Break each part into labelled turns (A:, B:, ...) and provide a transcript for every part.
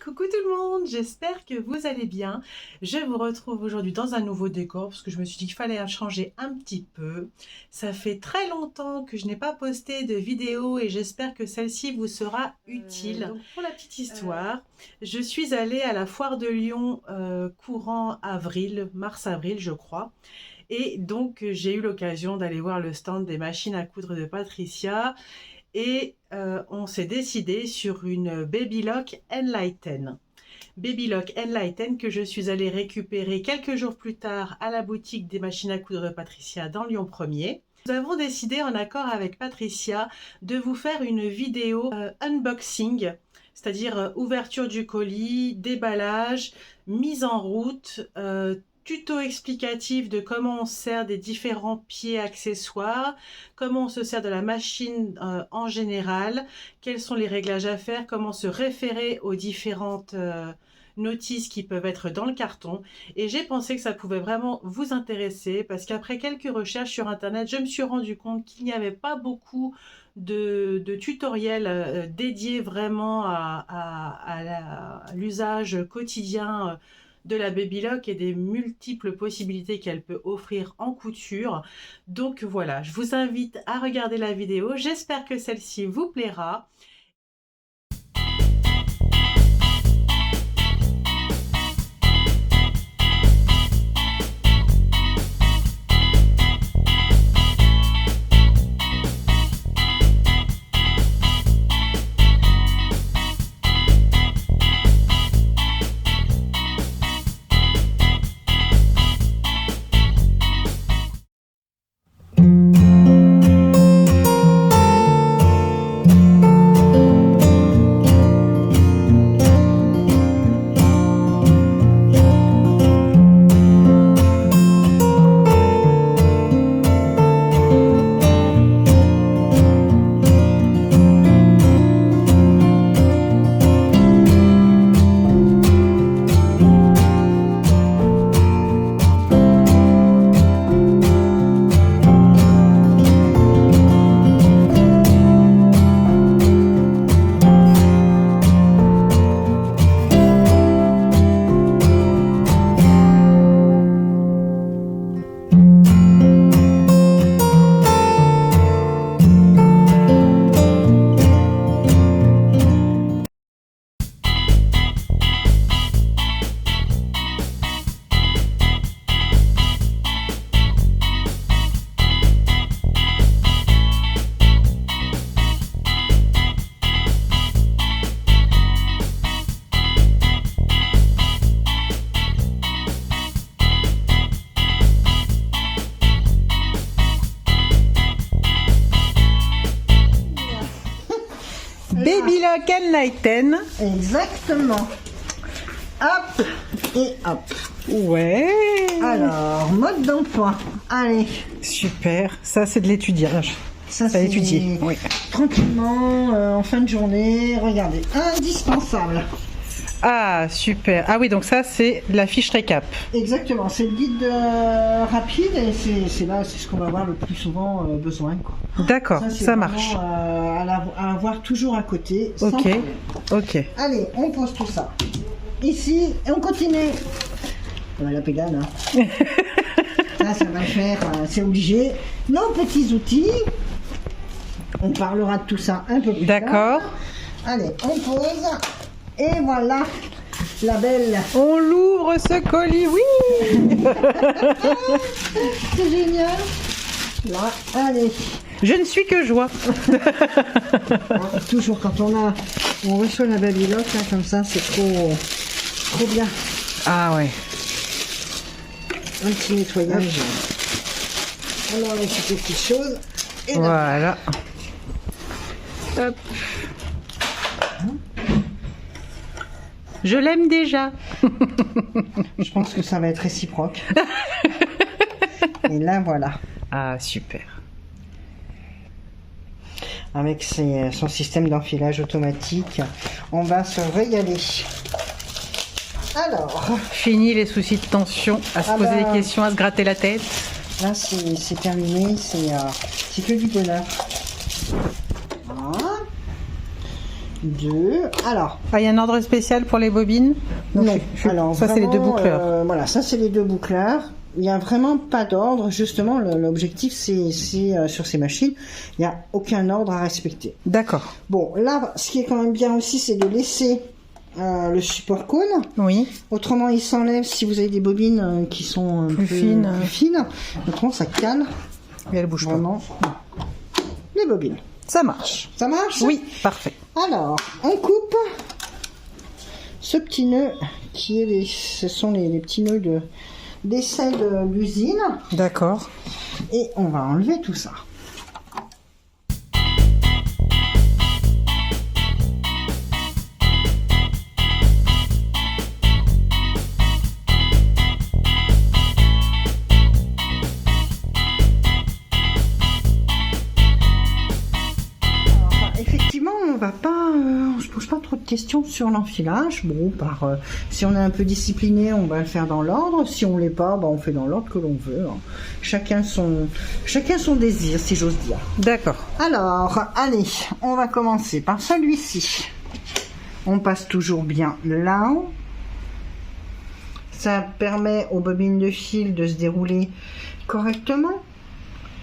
A: coucou tout le monde, j'espère que vous allez bien. Je vous retrouve aujourd'hui dans un nouveau décor parce que je me suis dit qu'il fallait changer un petit peu. Ça fait très longtemps que je n'ai pas posté de vidéo et j'espère que celle-ci vous sera utile. Donc pour la petite histoire, je suis allée à la foire de Lyon courant avril, mars-avril je crois. Et donc j'ai eu l'occasion d'aller voir le stand des machines à coudre de Patricia. Et on s'est décidé sur une Babylock Enlighten. Babylock Enlighten que je suis allée récupérer quelques jours plus tard à la boutique des machines à coudre de Patricia dans Lyon 1er. Nous avons décidé en accord avec Patricia de vous faire une vidéo unboxing, c'est-à-dire ouverture du colis, déballage, mise en route, tuto explicatif de comment on se sert des différents pieds accessoires, comment on se sert de la machine en général, quels sont les réglages à faire, comment se référer aux différentes notices qui peuvent être dans le carton. Et j'ai pensé que ça pouvait vraiment vous intéresser parce qu'après quelques recherches sur internet, je me suis rendu compte qu'il n'y avait pas beaucoup de tutoriels dédiés vraiment à l'usage quotidien de la Babylock et des multiples possibilités qu'elle peut offrir en couture. Donc voilà, je vous invite à regarder la vidéo. J'espère que celle-ci vous plaira. Babylock Enlighten.
B: Exactement. Hop et hop.
A: Ouais.
B: Alors, mode d'emploi. Allez.
A: Super. Ça, c'est de l'étudiage.
B: Ça, c'est
A: étudier. Oui.
B: Tranquillement, en fin de journée. Regardez, indispensable.
A: Ah, super. Ah oui, donc ça, c'est la fiche récap.
B: Exactement. C'est le guide rapide et c'est là, c'est ce qu'on va avoir le plus souvent besoin, quoi.
A: D'accord, ça marche.
B: À avoir toujours à côté. Sans
A: Ok.
B: problème.
A: Ok.
B: Allez, on pose tout ça ici et on continue. La pédale, hein. ça va le faire, c'est obligé. Nos petits outils. On parlera de tout ça un peu plus tard.
A: D'accord.
B: Allez, on pose. Et voilà, la belle.
A: On l'ouvre ce colis, oui.
B: C'est génial. Là, allez.
A: Je ne suis que joie.
B: Toujours quand on reçoit la Babylock, hein, comme ça, c'est trop bien.
A: Ah ouais.
B: Un petit nettoyage. On enlève ces petites choses. Et
A: voilà. Hop. Je l'aime déjà.
B: Je pense que ça va être réciproque. Et là, voilà.
A: Ah, super.
B: Avec son système d'enfilage automatique, on va se régaler. Alors.
A: Fini les soucis de tension, à se poser des questions, à se gratter la tête.
B: Là, c'est terminé. C'est que du bonheur. Voilà. 2. Alors,
A: Ah, il y a un ordre spécial pour les bobines?
B: non. Alors,
A: ça, c'est les deux
B: vraiment,
A: boucleurs.
B: voilà, ça, c'est les deux boucleurs. Il n'y a vraiment pas d'ordre. Justement, l'objectif, c'est sur ces machines, il n'y a aucun ordre à respecter.
A: D'accord.
B: Bon, là, ce qui est quand même bien aussi, c'est de laisser le support cône.
A: Oui.
B: Autrement, il s'enlève si vous avez des bobines qui sont un
A: Plus
B: peu
A: fines.
B: plus fines. Autrement, ça cale
A: Et elle bouge pas.
B: vraiment les bobines.
A: Ça marche.
B: Ça marche?
A: Oui, parfait.
B: Alors, on coupe ce petit nœud qui est ce sont les petits nœuds d'essai de l'usine.
A: D'accord.
B: Et on va enlever tout ça. Effectivement, on se pose pas trop de questions sur l'enfilage. Bon, si on est un peu discipliné, on va le faire dans l'ordre. Si on l'est pas, on fait dans l'ordre que l'on veut. Hein. Chacun son désir, si j'ose dire.
A: D'accord.
B: Alors, allez, on va commencer par celui-ci. On passe toujours bien là-haut. Ça permet aux bobines de fil de se dérouler correctement.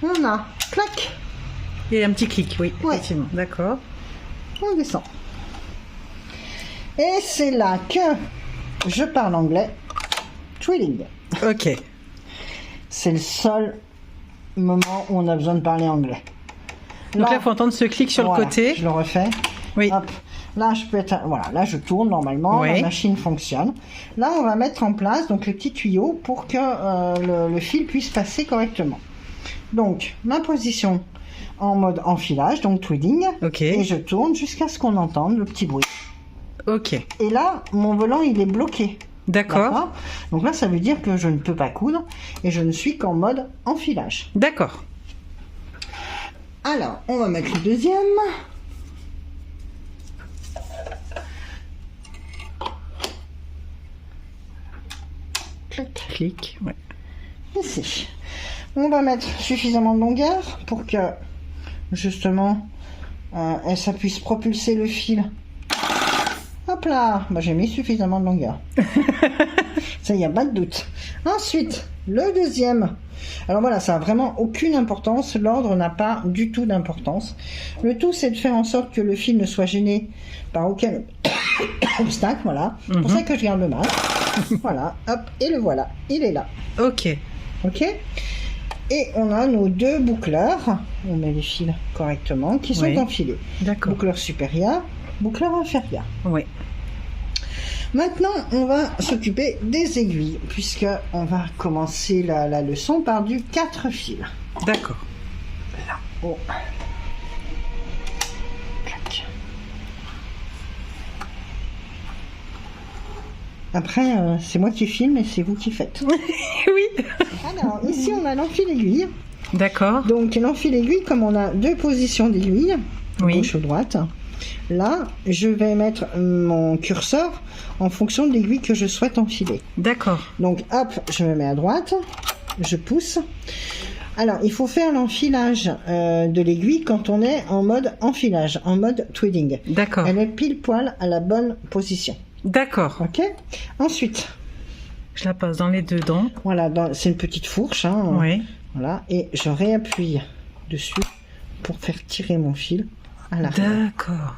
B: On a, clac,
A: Il y a un petit clic, oui,
B: Ouais.
A: effectivement. D'accord.
B: on descend. Et c'est là que je parle anglais. Twilling.
A: Ok.
B: C'est le seul moment où on a besoin de parler anglais.
A: Donc là, il faut entendre ce clic sur
B: voilà,
A: le côté.
B: Je le refais.
A: Oui.
B: Hop. Là, je peux être, voilà, là, je tourne normalement,
A: Oui.
B: la machine fonctionne. Là, on va mettre en place donc les petits tuyaux pour que le fil puisse passer correctement. Donc, ma position en mode enfilage, donc twiddling,
A: Ok.
B: et je tourne jusqu'à ce qu'on entende le petit bruit.
A: Ok.
B: Et là, mon volant, il est bloqué.
A: D'accord.
B: Donc là, ça veut dire que je ne peux pas coudre et je ne suis qu'en mode enfilage.
A: D'accord.
B: Alors, on va mettre le deuxième. Clic.
A: Clic. Ouais.
B: Ici. On va mettre suffisamment de longueur pour que, justement, ça puisse propulser le fil. Hop là, j'ai mis suffisamment de longueur. Ça, il n'y a pas de doute. Ensuite, le deuxième. Alors voilà, ça n'a vraiment aucune importance. L'ordre n'a pas du tout d'importance. Le tout, c'est de faire en sorte que le fil ne soit gêné par aucun obstacle. Voilà. C'est pour ça que je garde le masque. Voilà, hop, et le voilà. Il est là.
A: Ok.
B: Ok. Et on a nos deux boucleurs. On met les fils correctement, qui sont
A: Oui.
B: enfilés.
A: D'accord.
B: Boucleur supérieur, boucleur inférieur.
A: Oui.
B: Maintenant, on va s'occuper des aiguilles, puisque on va commencer la leçon par du 4 fils.
A: D'accord.
B: Là. Oh. Clac. Après, c'est moi qui filme et c'est vous qui faites.
A: Oui.
B: Alors, ici, on a l'enfil-aiguille.
A: D'accord.
B: Donc, l'enfil-aiguille, comme on a deux positions d'aiguille,
A: Oui.
B: gauche ou droite, là, je vais mettre mon curseur en fonction de l'aiguille que je souhaite enfiler.
A: D'accord.
B: Donc, hop, je me mets à droite, je pousse. Alors, il faut faire l'enfilage de l'aiguille quand on est en mode enfilage, en mode twiddling.
A: D'accord.
B: Elle est pile poil à la bonne position.
A: D'accord.
B: Ok. Ensuite,
A: Je la passe dans les deux dents.
B: voilà, c'est une petite fourche. Hein,
A: Oui.
B: Voilà, et je réappuie dessus pour faire tirer mon fil à l'arrière.
A: D'accord.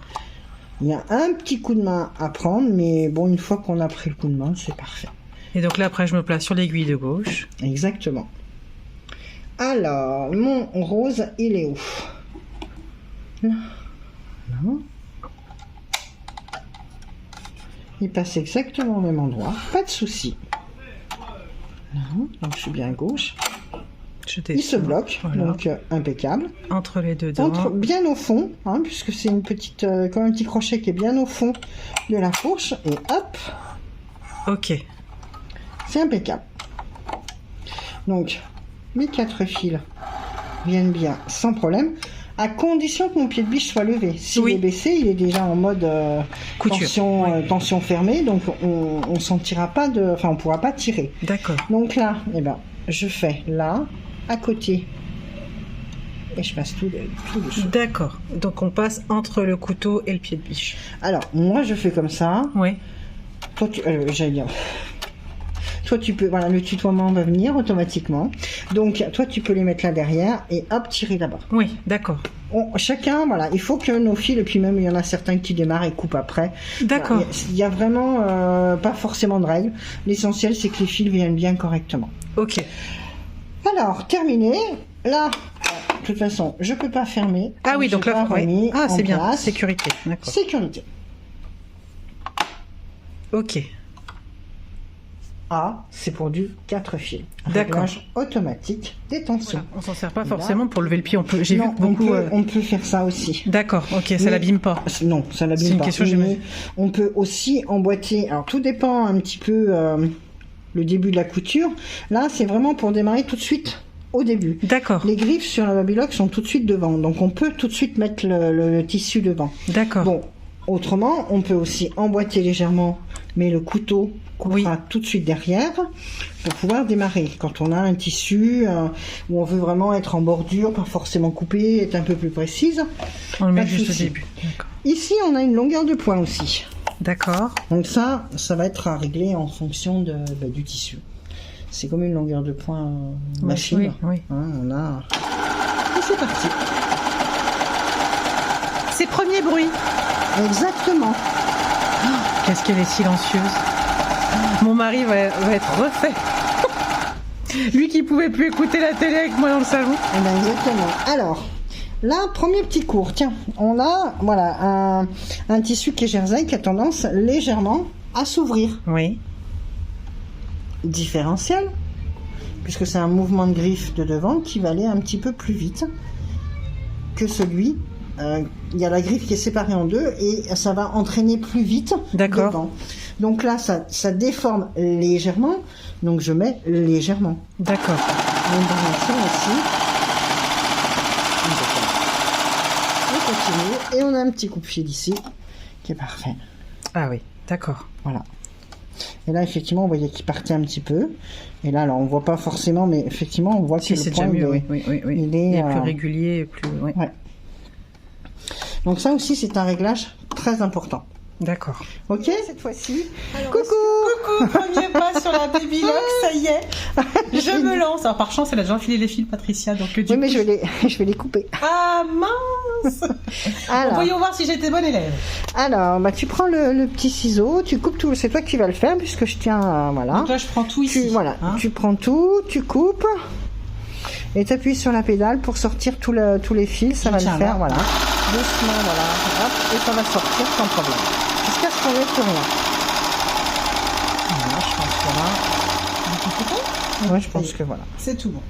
B: Il y a un petit coup de main à prendre, mais bon, une fois qu'on a pris le coup de main, c'est parfait.
A: Et donc là, après, je me place sur l'aiguille de gauche.
B: Exactement. Alors, mon rose, il est où? Là. Là. Il passe exactement au même endroit, pas de souci. Là, donc je suis bien à gauche.
A: Je
B: Il se
A: descends.
B: bloque,
A: Voilà.
B: donc impeccable.
A: Entre les deux dents.
B: Bien au fond, hein, puisque c'est une petite, comme un petit crochet qui est bien au fond de la fourche, et hop,
A: Ok.
B: c'est impeccable. Donc, mes 4 fils viennent bien sans problème, à condition que mon pied de biche soit levé. S'il
A: Oui.
B: est baissé, il est déjà en mode
A: Couture.
B: tension fermée, donc on sentira pas enfin on pourra pas tirer.
A: D'accord.
B: Donc là, eh ben, je fais là, à côté et je passe tout dessus.
A: D'accord. Donc on passe entre le couteau et le pied de biche.
B: Alors, moi je fais comme ça.
A: Oui.
B: Toi, j'allais dire. Toi, tu peux, voilà, le tutoiement va venir automatiquement. Donc, toi, tu peux les mettre là derrière et hop, tirer là-bas.
A: Oui, d'accord.
B: Chacun, voilà, il faut que nos fils, et puis même il y en a certains qui démarrent et coupent après.
A: D'accord.
B: Il y a vraiment pas forcément de règles. L'essentiel, c'est que les fils viennent bien correctement.
A: Ok.
B: Alors, terminé. Là, de toute façon, je peux pas fermer.
A: Ah oui, donc là,
B: oui.
A: Ah, c'est bien.
B: Place.
A: Sécurité. D'accord.
B: Sécurité.
A: Ok.
B: A, c'est pour du 4 fils.
A: D'accord.
B: Réglage automatique des tensions.
A: Voilà. On s'en sert pas forcément pour lever le pied. J'ai vu
B: Non,
A: que beaucoup.
B: on peut faire ça aussi.
A: D'accord. Ok, ça
B: Mais-
A: l'abîme pas.
B: Non, ça l'abîme pas.
A: C'est une question,
B: Mais
A: j'imagine.
B: on peut aussi emboîter. Alors tout dépend un petit peu le début de la couture. Là, c'est vraiment pour démarrer tout de suite au début.
A: D'accord.
B: Les griffes sur la babylock sont tout de suite devant, donc on peut tout de suite mettre le tissu devant.
A: D'accord.
B: Bon, autrement, on peut aussi emboîter légèrement, mais le couteau coupera tout de suite derrière pour pouvoir démarrer. Quand on a un tissu où on veut vraiment être en bordure, pas forcément coupé, être un peu plus précise.
A: On le met
B: pas de
A: juste au
B: souci.
A: début. D'accord.
B: Ici, on a une longueur de point aussi.
A: D'accord.
B: Donc ça va être à régler en fonction du tissu. C'est comme une longueur de point machine.
A: Oui, oui.
B: Hein, on a... Et c'est parti.
A: C'est premier bruit.
B: Exactement.
A: Qu'est-ce qu'elle est silencieuse. Mon mari va être refait. Lui qui pouvait plus écouter la télé avec moi dans le salon.
B: Eh ben, exactement. Alors, là, premier petit cours. Tiens, on a voilà un tissu qui est jersey qui a tendance légèrement à s'ouvrir.
A: Oui.
B: Différentiel, puisque c'est un mouvement de griffe de devant qui va aller un petit peu plus vite que celui. Il y a la griffe qui est séparée en deux et ça va entraîner plus vite
A: D'accord.
B: devant. Donc là, ça déforme légèrement, donc je mets légèrement.
A: D'accord.
B: On va aussi. On continue et on a un petit coupe-fil ici qui est parfait.
A: Ah oui, d'accord.
B: Voilà. Et là, effectivement, on voyait qu'il partait un petit peu. Et là, alors, on voit pas forcément, mais effectivement, on voit que
A: Si,
B: le
A: c'est
B: point,
A: déjà mieux,
B: il est,
A: oui.
B: il est,
A: Il est plus régulier, plus... Oui.
B: Ouais. Donc ça aussi, c'est un réglage très important.
A: D'accord.
B: Ok, cette fois-ci. Coucou.
A: Coucou, premier pas sur la babylock, ça y est. Je me lance. Alors par chance, elle a déjà enfilé les fils, Patricia. Donc,
B: Oui, mais je vais les couper.
A: Ah mince.
B: Alors,
A: Voyons voir si j'étais bonne élève.
B: alors tu prends le petit ciseau, tu coupes tout. C'est toi qui vas le faire puisque je tiens, voilà.
A: Donc là, je prends tout ici.
B: Voilà,
A: hein.
B: tu prends tout, tu coupes et tu appuies sur la pédale pour sortir tous les fils. Ça va le
A: tiens,
B: faire,
A: là.
B: voilà. Doucement, voilà. Hop, et ça va sortir sans problème. Jusqu'à ce qu'on n'ait plus rien. Voilà, je pense que là. Ouais, je pense que voilà.
A: C'est tout bon.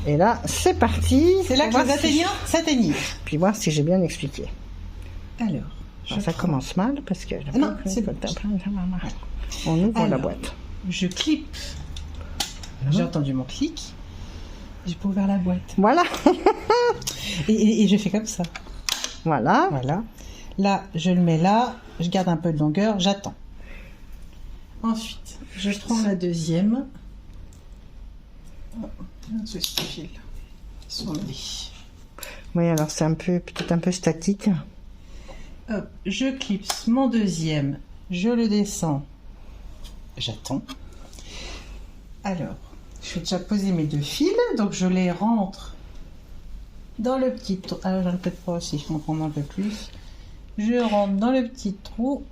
B: Et là, c'est parti.
A: C'est là
B: Faut
A: que les
B: voir si-
A: Athéniens s'atteignent.
B: Puis voir si j'ai bien expliqué.
A: Alors,
B: Alors, ça commence mal parce que...
A: non, c'est bon.
B: On ouvre la
A: Alors.
B: boîte.
A: je clip. J'ai entendu mon clic. J'ai pas ouvert la boîte.
B: Voilà.
A: Et je fais comme ça.
B: Voilà.
A: Voilà. Là, je le mets là. Je garde un peu de longueur. J'attends. Ensuite, je prends la deuxième. Oh, ce fil. Sont mis.
B: Oui, alors c'est peut-être un peu statique.
A: Hop, je clipse mon deuxième. Je le descends. J'attends. Alors, je vais déjà poser mes deux fils. Donc, je les rentre dans le petit trou. Alors, j'en ai peut-être pas aussi. Je vais en prendre un peu plus. Je rentre dans le petit trou.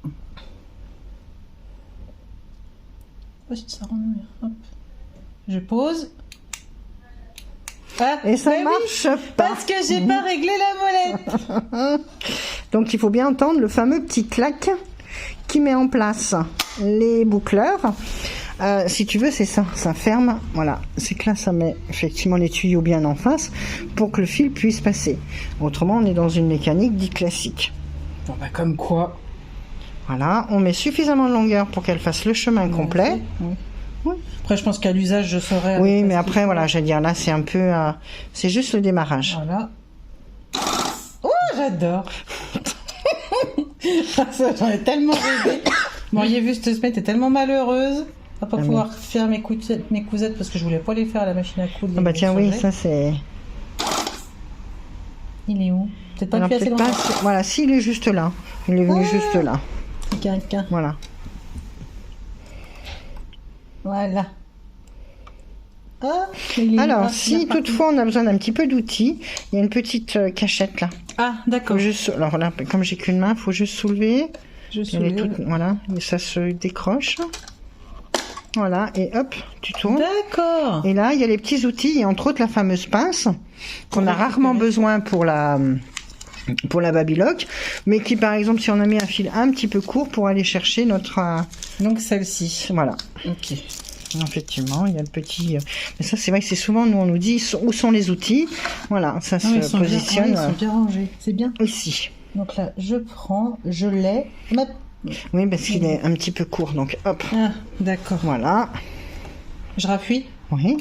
A: Oh, ça rentre bien. Hop. Je pose. Ah,
B: Et ça
A: ben oui,
B: marche pas.
A: parce que j'ai pas réglé la molette.
B: Donc il faut bien entendre le fameux petit clac qui met en place les boucleurs. Si tu veux, c'est ça, ça ferme. Voilà, c'est que là, ça met effectivement les tuyaux bien en face pour que le fil puisse passer. Autrement, on est dans une mécanique dite classique.
A: Bon, bah, comme quoi.
B: Voilà, on met suffisamment de longueur pour qu'elle fasse le chemin complet.
A: Oui.
B: Oui.
A: Après, je pense qu'à l'usage, je saurais.
B: Oui, mais après, voilà, je veux dire, là, c'est un peu... c'est juste le démarrage.
A: Voilà. Oh, j'adore. Ça, j'en ai tellement rêvé. Vous m'auriez vu cette semaine, t'es tellement malheureuse. On va pas pouvoir faire mes cousettes parce que je voulais pas les faire à la machine à coudre.
B: Ah bah tiens, oui, ça c'est...
A: Il est où? Peut-être pas
B: Alors,
A: depuis assez
B: peut-être pas
A: longtemps.
B: assez- Voilà, s'il est juste là. Il est venu
A: Ah.
B: juste là.
A: Quelqu'un.
B: Voilà.
A: Voilà. Ah, il est
B: Alors,
A: là,
B: si
A: il est parti.
B: toutefois on a besoin d'un petit peu d'outils, il y a une petite cachette là.
A: Ah, d'accord.
B: Faut juste, alors là, comme j'ai qu'une main, il faut juste soulever.
A: Je
B: Elle est
A: soulève.
B: toute, voilà, et ça se décroche. Voilà, et hop, tu tournes.
A: D'accord.
B: Et là, il y a les petits outils, et entre autres la fameuse pince, qu'on a rarement besoin pour la babylock, mais qui par exemple, si on a mis un fil un petit peu court pour aller chercher notre...
A: Donc celle-ci.
B: voilà.
A: Ok.
B: Effectivement, il y a le petit... mais ça, c'est vrai que c'est souvent, nous, on nous dit où sont les outils. Voilà, ça
A: Ah, ils
B: se
A: sont
B: positionne
A: bien, ils sont bien rangés. C'est bien.
B: ici.
A: Donc là, je prends, je l'ai.
B: Oui, parce qu'il est un petit peu court, donc hop.
A: Ah, d'accord.
B: Voilà.
A: Je rappuie.
B: Oui.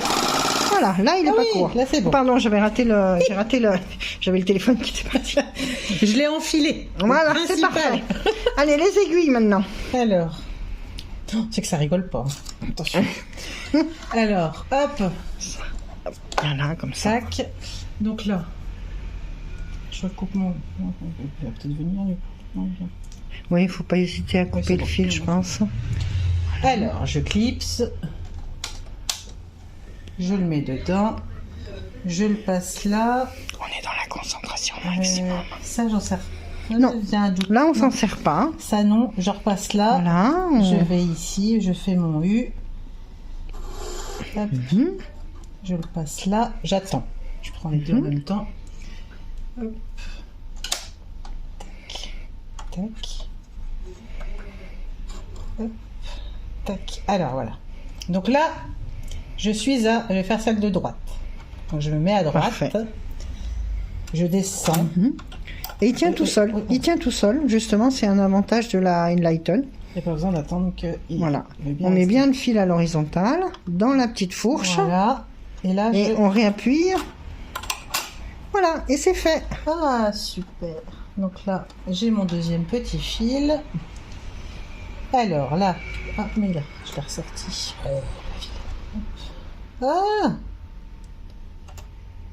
B: Voilà, là, il est
A: Ah
B: pas
A: oui,
B: court.
A: là, c'est bon.
B: Pardon, j'avais raté j'avais le téléphone qui était parti.
A: Je l'ai enfilé.
B: Voilà,
A: Le
B: c'est
A: principal.
B: parfait. Allez, les aiguilles maintenant.
A: Alors. Oh, c'est que ça rigole pas. Attention. Alors, hop.
B: Voilà, comme ça.
A: Tac. Donc là. Je recoupe mon. Il va peut-être venir lui. Non, il vient.
B: Oui, il faut pas hésiter à couper
A: c'est
B: le
A: bon.
B: fil, je pense.
A: Alors, je clipse. Je le mets dedans. Je le passe là.
B: On est dans la concentration maximum.
A: Ça, j'en sers.
B: Non.
A: J'ai un doute.
B: Là, on s'en sert pas.
A: Ça, non. Je repasse là.
B: Voilà.
A: Je vais ici. Je fais mon U. Hop.
B: Mhm.
A: Je le passe là. J'attends. Je prends les deux en même temps. Hop. Tac. Tac. Hop. Tac. Alors, voilà. Donc là, je vais faire celle de droite. Donc, je me mets à droite.
B: Parfait.
A: Je descends.
B: Et il tient tout seul. Il tient tout seul. Justement, c'est un avantage de la Enlighten.
A: Il n'y a pas besoin d'attendre que.
B: Voilà. On met bien le fil à l'horizontale dans la petite fourche.
A: Voilà. Et là,
B: Et
A: je.
B: on réappuie. Voilà, et c'est fait.
A: Ah, super. Donc là, j'ai mon deuxième petit fil. Alors là. Ah, mais là, je l'ai ressorti. Ah!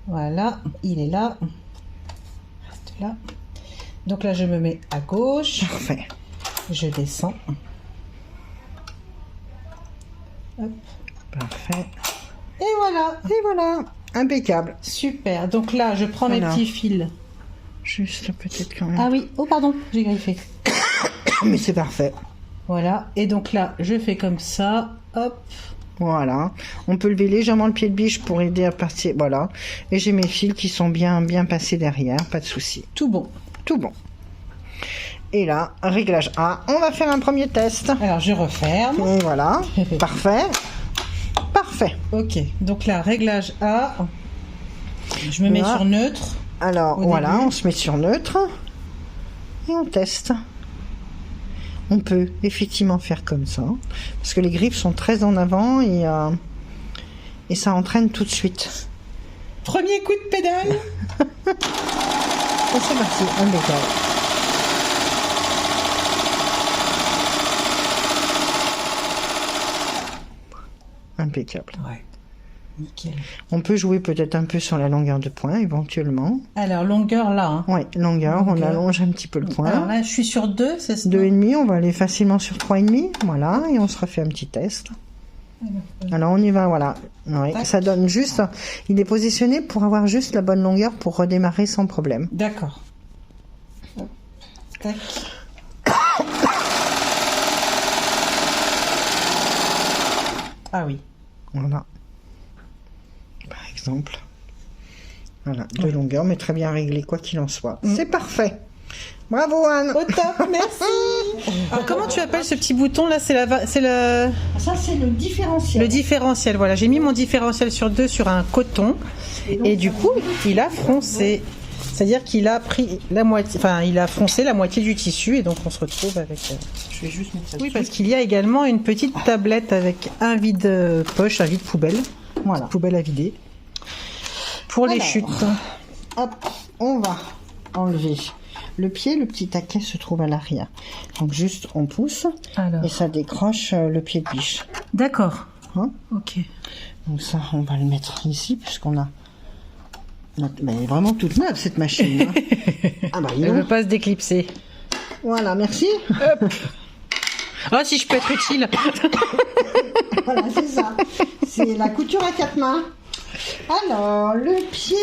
A: Voilà, il est là. Reste là. Donc là, je me mets à gauche.
B: Parfait.
A: Je descends. Hop.
B: Parfait.
A: Et voilà.
B: Et voilà, impeccable.
A: Super. Donc là, je prends mes
B: Voilà.
A: petits fils.
B: Juste peut-être quand même.
A: Ah oui. Oh, pardon, j'ai griffé.
B: Mais c'est parfait.
A: Voilà. Et donc là, je fais comme ça. Hop.
B: Voilà. On peut lever légèrement le pied de biche pour aider à partir. Voilà. Et j'ai mes fils qui sont bien passés derrière. Pas de souci.
A: Tout bon.
B: Tout bon. Et là, réglage A. On va faire un premier test.
A: Alors, je referme.
B: Et voilà. Parfait. Parfait.
A: Ok. Donc là, réglage A. Je me mets
B: Là.
A: sur neutre.
B: Alors,
A: Au
B: voilà,
A: début.
B: on se met sur neutre. Et on teste. On peut effectivement faire comme ça. Parce que les griffes sont très en avant et ça entraîne tout de suite.
A: Premier coup de pédale.
B: Et c'est parti, impeccable. Impeccable.
A: Ouais. Nickel.
B: On peut jouer peut-être un peu sur la longueur de poing éventuellement.
A: Alors, longueur là. Hein.
B: Oui, longueur, on
A: Longueur.
B: allonge un petit peu le
A: Alors
B: poing.
A: là, je suis sur 2, c'est ça?
B: 2,5, on va aller facilement sur 3,5. Voilà, et on se refait un petit test. Alors on y va, voilà. Oui,
A: Tac.
B: ça donne juste. Il est positionné pour avoir juste la bonne longueur pour redémarrer sans problème.
A: D'accord. Hop. Tac. Ah oui.
B: Voilà. Par exemple. Voilà, deux longueurs, mais très bien réglé, quoi qu'il en soit. C'est parfait. Bravo Anne.
A: Au top, merci. Alors, comment tu appelles ce petit bouton là? C'est le
B: Ça c'est le différentiel.
A: différentiel. Voilà, j'ai mis mon différentiel sur 2 sur un coton et du coup, il a froncé. C'est-à-dire qu'il a pris la moitié, enfin, il a froncé la moitié du tissu et donc on se retrouve avec.
B: Je vais juste mettre ça
A: Oui,
B: dessus.
A: parce qu'il y a également une petite tablette avec un vide poche, un vide poubelle,
B: Voilà.
A: poubelle à vider pour les
B: Alors.
A: chutes.
B: Hop, on va enlever le pied, le petit taquet se trouve à l'arrière. Donc juste on pousse
A: Alors,
B: et ça décroche le pied de biche.
A: d'accord.
B: Hein,
A: Ok.
B: donc ça on va le mettre ici puisqu'on a Mais elle est vraiment toute neuve cette machine. Hein. Ah bah,
A: Elle ne veut pas se déclipser.
B: Voilà, merci.
A: Hop. Oh, si je peux être utile.
B: Voilà, c'est ça. C'est la couture à 4 mains. Alors, le pied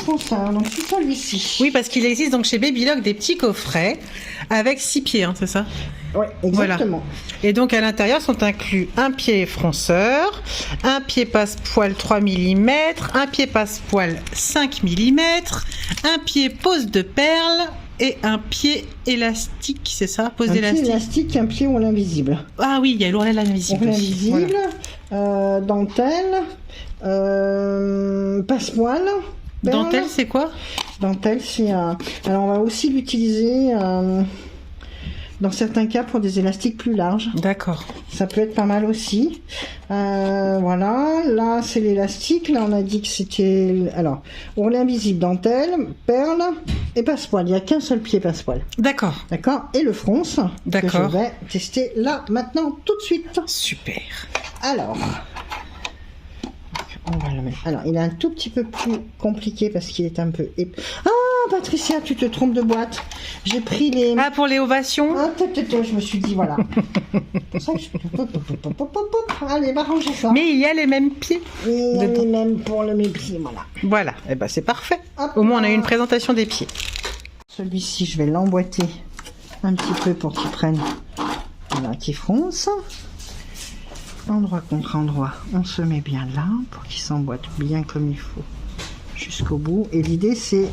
B: fonceur, donc c'est celui-ci.
A: Oui, parce qu'il existe donc chez Babylock des petits coffrets avec 6 pieds, hein, c'est ça?
B: Oui, exactement.
A: Voilà. Et donc à l'intérieur sont inclus un pied fronceur, un pied passe-poil 3 mm, un pied passe-poil 5 mm, un pied pose de perles et un pied élastique, c'est ça? Pose d'élastique.
B: Un pied élastique, un pied ourlet invisible.
A: Ah oui, il y a l'ourlet invisible.
B: Ourlet invisible, voilà. Dentelle, passe-poil.
A: Dentelle, c'est quoi?
B: Dentelle, c'est un... Alors on va aussi l'utiliser dans certains cas pour des élastiques plus larges.
A: D'accord.
B: Ça peut être pas mal aussi. Voilà, là c'est l'élastique. Là on a dit que c'était... Alors, ourlet invisible, dentelle, perle et passe-poil. Il n'y a qu'un seul pied passe-poil.
A: D'accord.
B: D'accord. Et le fronce.
A: D'accord.
B: Que je vais tester là, maintenant, tout de suite.
A: Super.
B: Alors... On va le mettre. Alors, il est un tout petit peu plus compliqué parce qu'il est un peu... Ah, Patricia, tu te trompes de boîte. J'ai pris les...
A: Ah, pour les ovations?
B: Ah, je me suis dit, voilà. Allez, va ranger ça.
A: Mais il y a les mêmes pieds.
B: Il y a les mêmes pour mes pieds, voilà.
A: Voilà, et ben c'est parfait.
B: Hop,
A: au moins, on a eu une présentation des pieds.
B: Celui-ci, je vais l'emboîter un petit peu pour qu'il prenne... Voilà, qu'il fronce. Endroit contre endroit, on se met bien là pour qu'il s'emboîte bien comme il faut jusqu'au bout. Et l'idée c'est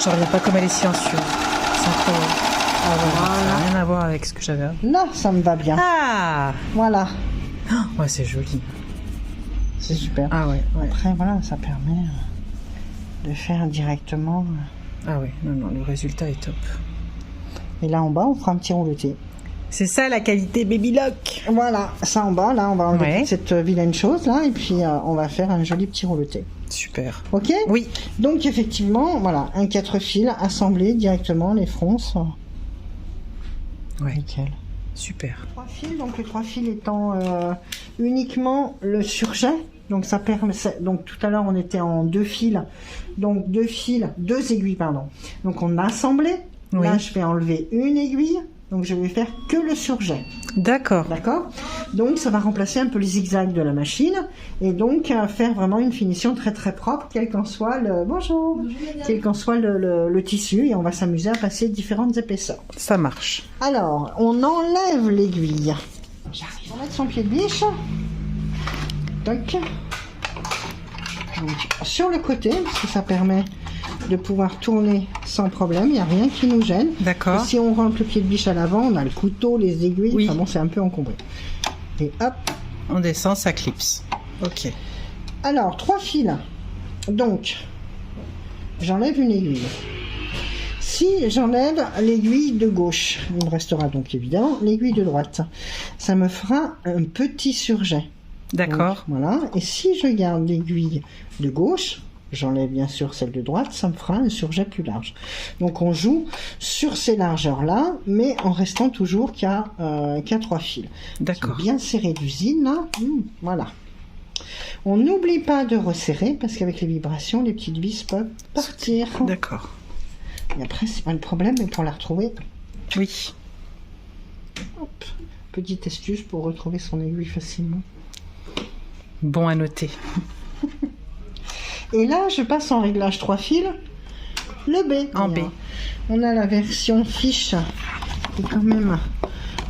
A: Je reviens pas comme elle est silencieuse. C'est incroyable. Ah voilà. Ça n'a rien à voir avec ce que j'avais.
B: Là, ça me va bien.
A: Ah
B: Voilà.
A: Ouais, c'est joli.
B: C'est super.
A: Ah ouais.
B: Après, voilà, ça permet de faire directement.
A: Ah ouais, non, le résultat est top.
B: Et là en bas, on fera un petit rouleté.
A: C'est ça la qualité Babylock.
B: Voilà, ça en bas, là, on va enlever toute cette vilaine chose là, et puis on va faire un joli petit rouleté.
A: Super.
B: Ok?
A: Oui.
B: Donc effectivement, voilà, un 4 fils assemblé directement, les fronces.
A: Ouais.
B: Nickel.
A: Super.
B: 3 fils, donc les 3 fils étant uniquement le surjet. Donc ça permet, donc tout à l'heure on était en 2 fils, donc 2 aiguilles pardon. Donc on a assemblé. Oui. Là je vais enlever une aiguille, donc je vais faire que le surjet.
A: D'accord.
B: D'accord. Donc ça va remplacer un peu les zigzags de la machine et donc faire vraiment une finition très très propre, quel qu'en soit le quel qu'en soit le tissu, et on va s'amuser à passer différentes épaisseurs.
A: Ça marche.
B: Alors on enlève l'aiguille. J'arrive. On va mettre son pied de biche. Donc, sur le côté, parce que ça permet de pouvoir tourner sans problème, il n'y a rien qui nous gêne.
A: D'accord.
B: Si on rentre le pied de biche à l'avant, on a le couteau, les aiguilles, oui. Enfin bon, c'est un peu encombré. Et hop.
A: On descend, ça clipse. Ok.
B: Alors, 3 fils. Donc, j'enlève une aiguille. Si j'enlève l'aiguille de gauche, il me restera donc évidemment l'aiguille de droite. Ça me fera un petit surjet.
A: D'accord.
B: Voilà. Et si je garde l'aiguille de gauche, j'enlève bien sûr celle de droite, ça me fera un surjet plus large. Donc on joue sur ces largeurs-là, mais en restant toujours qu'à 3 fils.
A: D'accord.
B: Bien serré d'usine, là. Voilà. On n'oublie pas de resserrer, parce qu'avec les vibrations, les petites vis peuvent partir.
A: D'accord.
B: Et après, c'est pas le problème, mais pour la retrouver...
A: Oui.
B: Hop. Petite astuce pour retrouver son aiguille facilement.
A: Bon à noter.
B: Et là, je passe en réglage 3 fils, le B.
A: En B.
B: On a la version fiche, qui est quand même...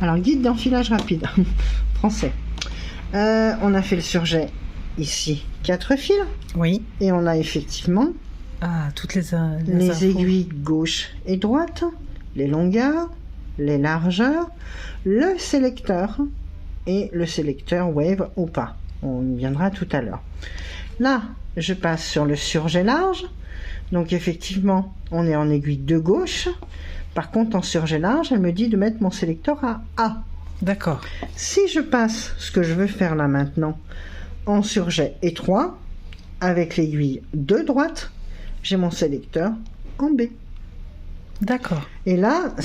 B: Alors, guide d'enfilage rapide, français. On a fait le surjet ici, 4 fils.
A: Oui.
B: Et on a effectivement...
A: toutes les
B: aiguilles gauche et droite, les longueurs, les largeurs, le sélecteur et le sélecteur wave ou pas. On y viendra tout à l'heure. Là, je passe sur le surjet large. Donc effectivement, on est en aiguille de gauche. Par contre, en surjet large, elle me dit de mettre mon sélecteur à A.
A: D'accord.
B: Si je passe ce que je veux faire là maintenant en surjet étroit, avec l'aiguille de droite, j'ai mon sélecteur en B.
A: D'accord.
B: Et là,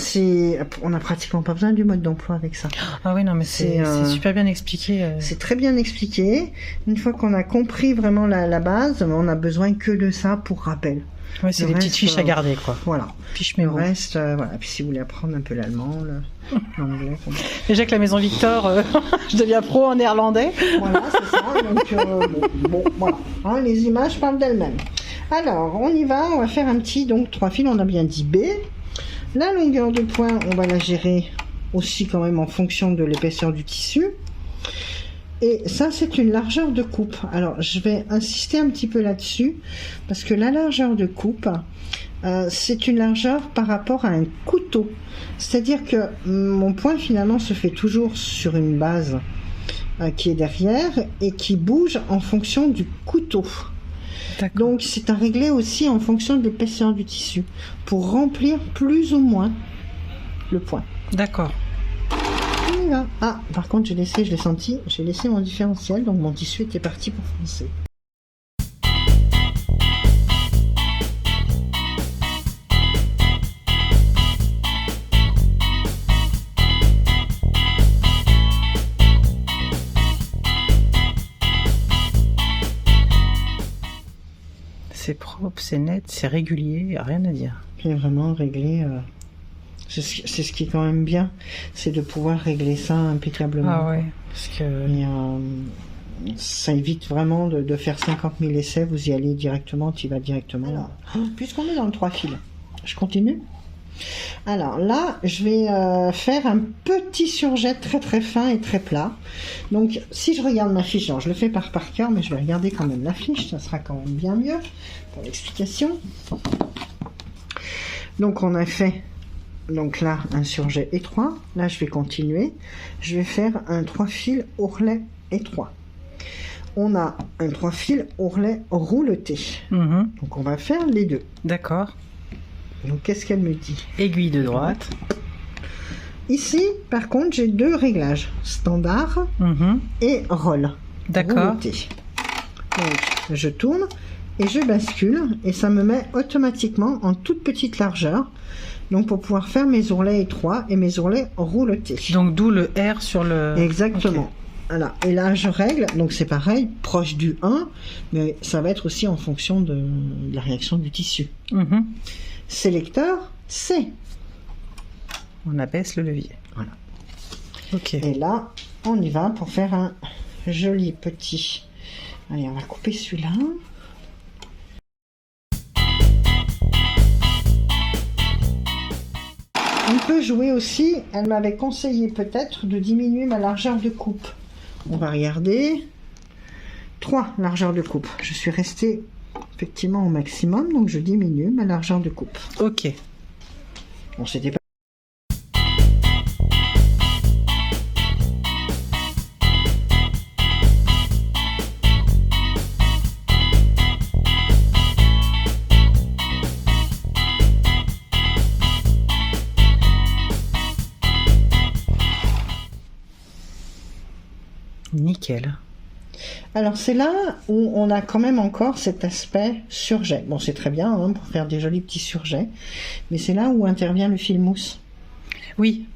B: on n'a pratiquement pas besoin du mode d'emploi avec ça.
A: Ah oui, non, mais c'est super bien expliqué.
B: C'est très bien expliqué. Une fois qu'on a compris vraiment la base, on n'a besoin que de ça pour rappel.
A: Ouais, c'est des petites fiches à garder, quoi.
B: Voilà.
A: Fiches
B: Le
A: mémo.
B: reste, voilà. Puis si vous voulez apprendre un peu l'allemand, l'anglais.
A: Déjà que la maison Victor, je deviens pro en néerlandais.
B: Voilà, c'est ça. Donc, bon, voilà. Hein, les images parlent d'elles-mêmes. Alors, on y va. On va faire un petit, donc 3 fils. On a bien dit B. La longueur de point, on va la gérer aussi quand même en fonction de l'épaisseur du tissu. Et ça, c'est une largeur de coupe. Alors, je vais insister un petit peu là-dessus, parce que la largeur de coupe, c'est une largeur par rapport à un couteau. C'est-à-dire que mon point, finalement, se fait toujours sur une base qui est derrière et qui bouge en fonction du couteau. Donc, c'est à régler aussi en fonction de l'épaisseur du tissu, pour remplir plus ou moins le point.
A: D'accord.
B: Ah, par contre, je l'ai senti, j'ai laissé mon différentiel, donc mon tissu était parti pour foncer.
A: C'est propre, c'est net, c'est régulier, rien à dire.
B: C'est vraiment réglé. C'est ce qui est quand même bien, c'est de pouvoir régler ça impeccablement.
A: Ah ouais, parce que...
B: Et, ça évite vraiment de faire 50 000 essais, vous y allez directement, tu y vas directement. Alors, puisqu'on est dans le 3 fils, je continue. Alors là, je vais faire un petit surjet très très fin et très plat. Donc si je regarde ma fiche, alors je le fais par cœur, mais je vais regarder quand même la fiche, ça sera quand même bien mieux pour l'explication. Donc on a fait... Donc là, un surjet étroit. Là, je vais continuer. Je vais faire un 3 fils ourlet étroit. On a un 3 fils ourlet rouleté. Donc, on va faire les deux.
A: D'accord.
B: Donc, qu'est-ce qu'elle me dit?
A: Aiguille de droite.
B: Ici, par contre, j'ai 2 réglages. Standard et roll.
A: D'accord.
B: Rouleté. Donc, je tourne et je bascule. Et ça me met automatiquement en toute petite largeur. Donc, pour pouvoir faire mes ourlets étroits et mes ourlets rouletés.
A: Donc, d'où le R sur le...
B: Exactement.
A: Okay.
B: Voilà. Et là, je règle. Donc, c'est pareil, proche du 1, mais ça va être aussi en fonction de la réaction du tissu. Sélecteur, C.
A: On abaisse le levier.
B: Voilà.
A: Ok.
B: Et là, on y va pour faire un joli petit... Allez, on va couper celui-là. On peut jouer aussi, elle m'avait conseillé peut-être de diminuer ma largeur de coupe. On va regarder. 3 largeurs de coupe. Je suis restée effectivement au maximum, donc je diminue ma largeur de coupe.
A: Ok.
B: Bon, c'était pas...
A: Nickel.
B: Alors c'est là où on a quand même encore cet aspect surjet. Bon, c'est très bien pour faire des jolis petits surjets, mais c'est là où intervient le fil mousse.
A: Oui.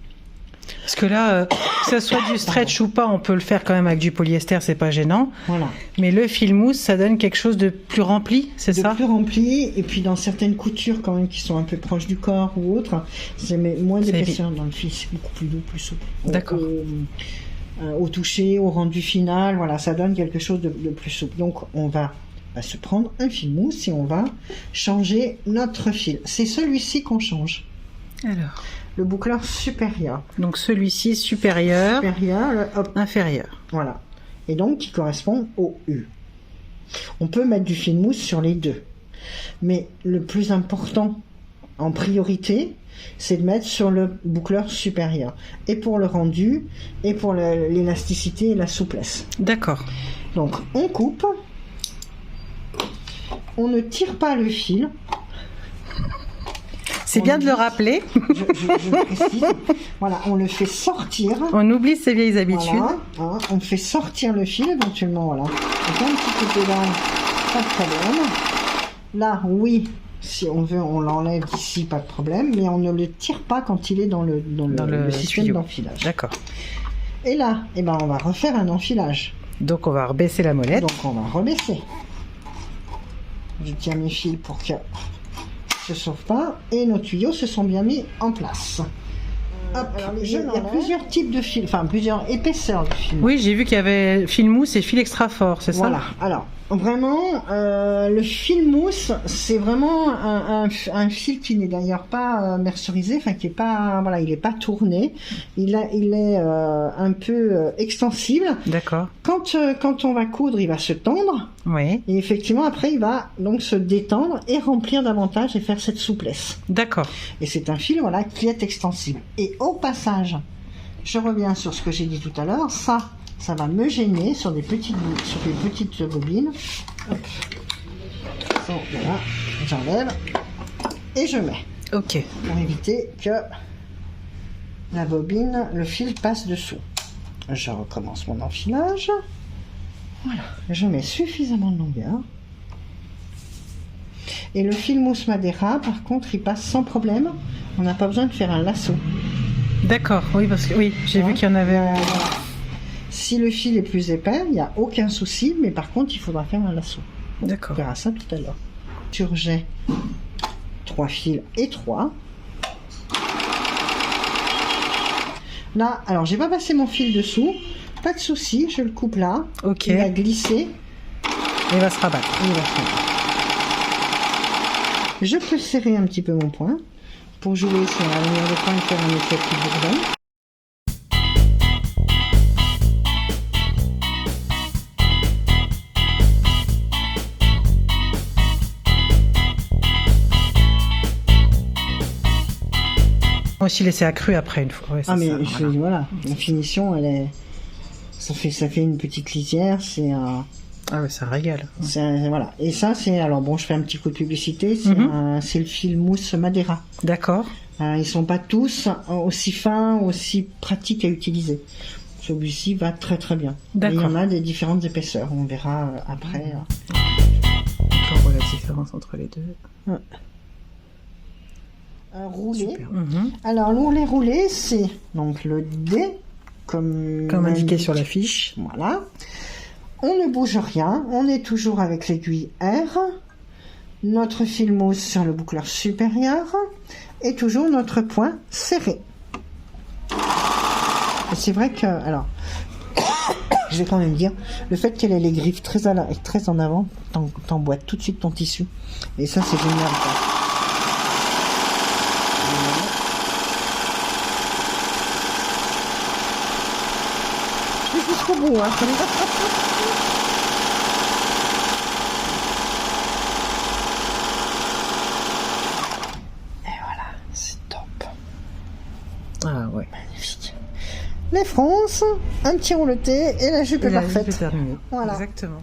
A: Parce que là, que ce soit du stretch ou pas, on peut le faire quand même avec du polyester, c'est pas gênant.
B: Voilà.
A: Mais le fil mousse, ça donne quelque chose de plus rempli, c'est ça?
B: De plus rempli, et puis dans certaines coutures quand même qui sont un peu proches du corps ou autre, c'est moins d'épaisseur dans le fil, c'est beaucoup plus doux, plus souple.
A: D'accord.
B: Au toucher, au rendu final, voilà, ça donne quelque chose de plus souple. Donc on va se prendre un fil mousse et on va changer notre fil. C'est celui-ci qu'on change.
A: Alors.
B: Le boucleur supérieur.
A: Donc celui-ci supérieur, inférieur.
B: Voilà. Et donc qui correspond au U. On peut mettre du fil mousse sur les deux. Mais le plus important en priorité, c'est de mettre sur le boucleur supérieur. Et pour le rendu, et pour l'élasticité et la souplesse.
A: D'accord.
B: Donc on coupe. On ne tire pas le fil.
A: C'est bien de le rappeler.
B: Je précise. Voilà, on le fait sortir.
A: On oublie ses vieilles habitudes.
B: Voilà, hein, on fait sortir le fil éventuellement. Voilà. Donc un petit peu de là, pas de problème. Là, oui, Si on veut, on l'enlève d'ici, pas de problème, mais on ne le tire pas quand il est dans le système d'enfilage.
A: D'accord.
B: Et là, eh ben, on va refaire un enfilage.
A: Donc on va rebaisser la molette.
B: Donc on va rebaisser. Je tiens mes fils pour que se sauve pas, et nos tuyaux se sont bien mis en place. Hop, il y a plusieurs types de fils, enfin plusieurs épaisseurs de fils.
A: Oui, j'ai vu qu'il y avait fil mousse et fil extra fort, c'est ça?
B: Voilà, alors vraiment, le fil mousse, c'est vraiment un fil qui n'est d'ailleurs pas mercerisé, enfin qui est pas, voilà, il n'est pas tourné, il est un peu extensible.
A: D'accord.
B: Quand on va coudre, il va se tendre.
A: Oui.
B: Et effectivement, après, il va donc se détendre et remplir davantage et faire cette souplesse.
A: D'accord.
B: Et c'est un fil, voilà, qui est extensible. Et au passage, je reviens sur ce que j'ai dit tout à l'heure, ça va me gêner sur des petites bobines. Hop. Bon, voilà, j'enlève et je mets.
A: Ok.
B: Pour éviter que la bobine, le fil passe dessous. Je recommence mon enfilage. Voilà, je mets suffisamment de longueur. Et le fil mousse Madeira, par contre, il passe sans problème. On n'a pas besoin de faire un lasso.
A: D'accord, oui, parce que oui, j'ai vu qu'il y en avait.
B: Voilà. Si le fil est plus épais, il n'y a aucun souci, mais par contre, il faudra faire un lasso.
A: D'accord.
B: On verra ça tout à l'heure. J'ai 3 fils étroits. Là, alors, j'ai pas passé mon fil dessous. Pas de souci, je le coupe là.
A: Ok.
B: Il va glisser.
A: Il va se rabattre.
B: Il va se rabattre. Je peux serrer un petit peu mon poing pour jouer sur la lumière de poing et faire un effet plus bourdon.
A: Aussi laisser accru après une fois. Ouais,
B: Ah mais
A: ça,
B: voilà, la finition, elle est, ça fait une petite litière, c'est un.
A: Ah ouais, ça régale.
B: Voilà. Et ça, c'est... Alors bon, je fais un petit coup de publicité. C'est le fil mousse Madeira.
A: D'accord.
B: Ils sont pas tous aussi fins, aussi pratiques à utiliser. Celui-ci va très très bien. Et il y en a des différentes épaisseurs. On verra après.
A: Donc on voit la différence entre les deux.
B: Un roulé.
A: Super.
B: Alors, roulé, c'est donc le D, comme
A: indiqué sur la fiche.
B: Voilà. On ne bouge rien, on est toujours avec l'aiguille R, notre fil mousse sur le boucleur supérieur et toujours notre poing serré. Et c'est vrai que, alors, je vais quand même dire, le fait qu'elle ait les griffes très en avant, t'emboîtes tout de suite ton tissu. Et ça, c'est génial. Je vais jusqu'au bout, hein.
A: Ah ouais.
B: Magnifique. Les fronces, un petit rouleté et la jupe est parfaite.
A: Jupe est terminée.
B: Voilà.
A: Exactement.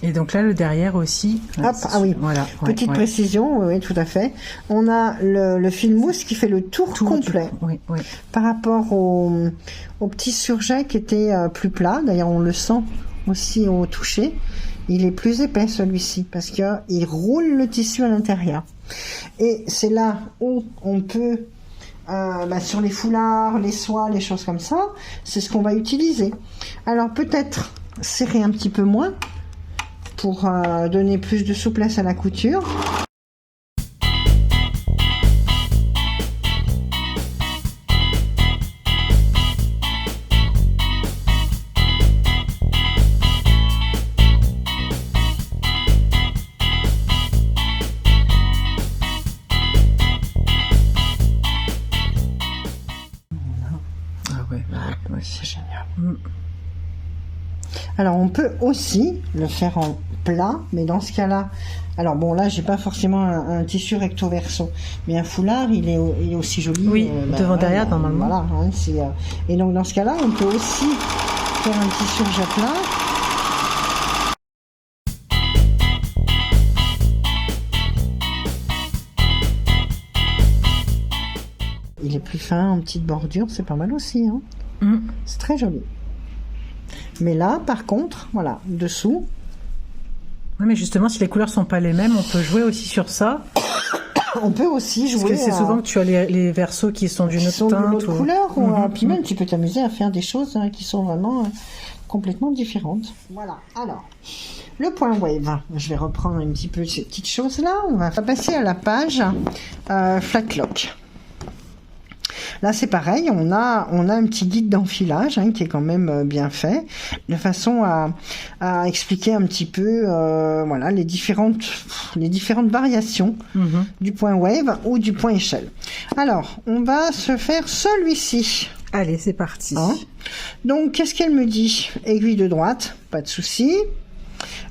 A: Et donc là, le derrière aussi.
B: Hop, ah oui.
A: Voilà.
B: Petite précision, oui, tout à fait. On a le fil mousse qui fait le tour complet.
A: Oui.
B: Par rapport au petit surjet qui était plus plat. D'ailleurs, on le sent aussi au toucher. Il est plus épais celui-ci parce qu'il roule le tissu à l'intérieur. Et c'est là où on peut sur les foulards, les soies, les choses comme ça, c'est ce qu'on va utiliser. Alors peut-être serrer un petit peu moins pour donner plus de souplesse à la couture.
A: C'est génial.
B: Alors on peut aussi le faire en plat, mais dans ce cas-là, alors bon là j'ai pas forcément un tissu recto verso, mais un foulard il est aussi joli.
A: Oui, devant derrière normalement.
B: Voilà, hein, et donc dans ce cas-là on peut aussi faire un petit surjet plat. Il est plus fin en petite bordure, c'est pas mal aussi. Hein. C'est très joli. Mais là, par contre, voilà, dessous,
A: Ouais, mais justement, si les couleurs sont pas les mêmes, on peut jouer aussi sur ça.
B: On peut aussi jouer.
A: Parce que c'est souvent que tu as les versos qui sont d'une autre teinte.
B: D'une autre couleur. Puis même, tu peux t'amuser à faire des choses qui sont vraiment complètement différentes. Voilà. Alors, le point wave. Je vais reprendre un petit peu ces petites choses-là. On va passer à la page flat lock. Là, c'est pareil, on a un petit guide d'enfilage qui est quand même bien fait, de façon à expliquer un petit peu voilà, les différentes variations du point wave ou du point échelle. Alors, on va se faire celui-ci.
A: Allez, c'est parti.
B: Donc, qu'est-ce qu'elle me dit? Aiguille de droite, pas de souci.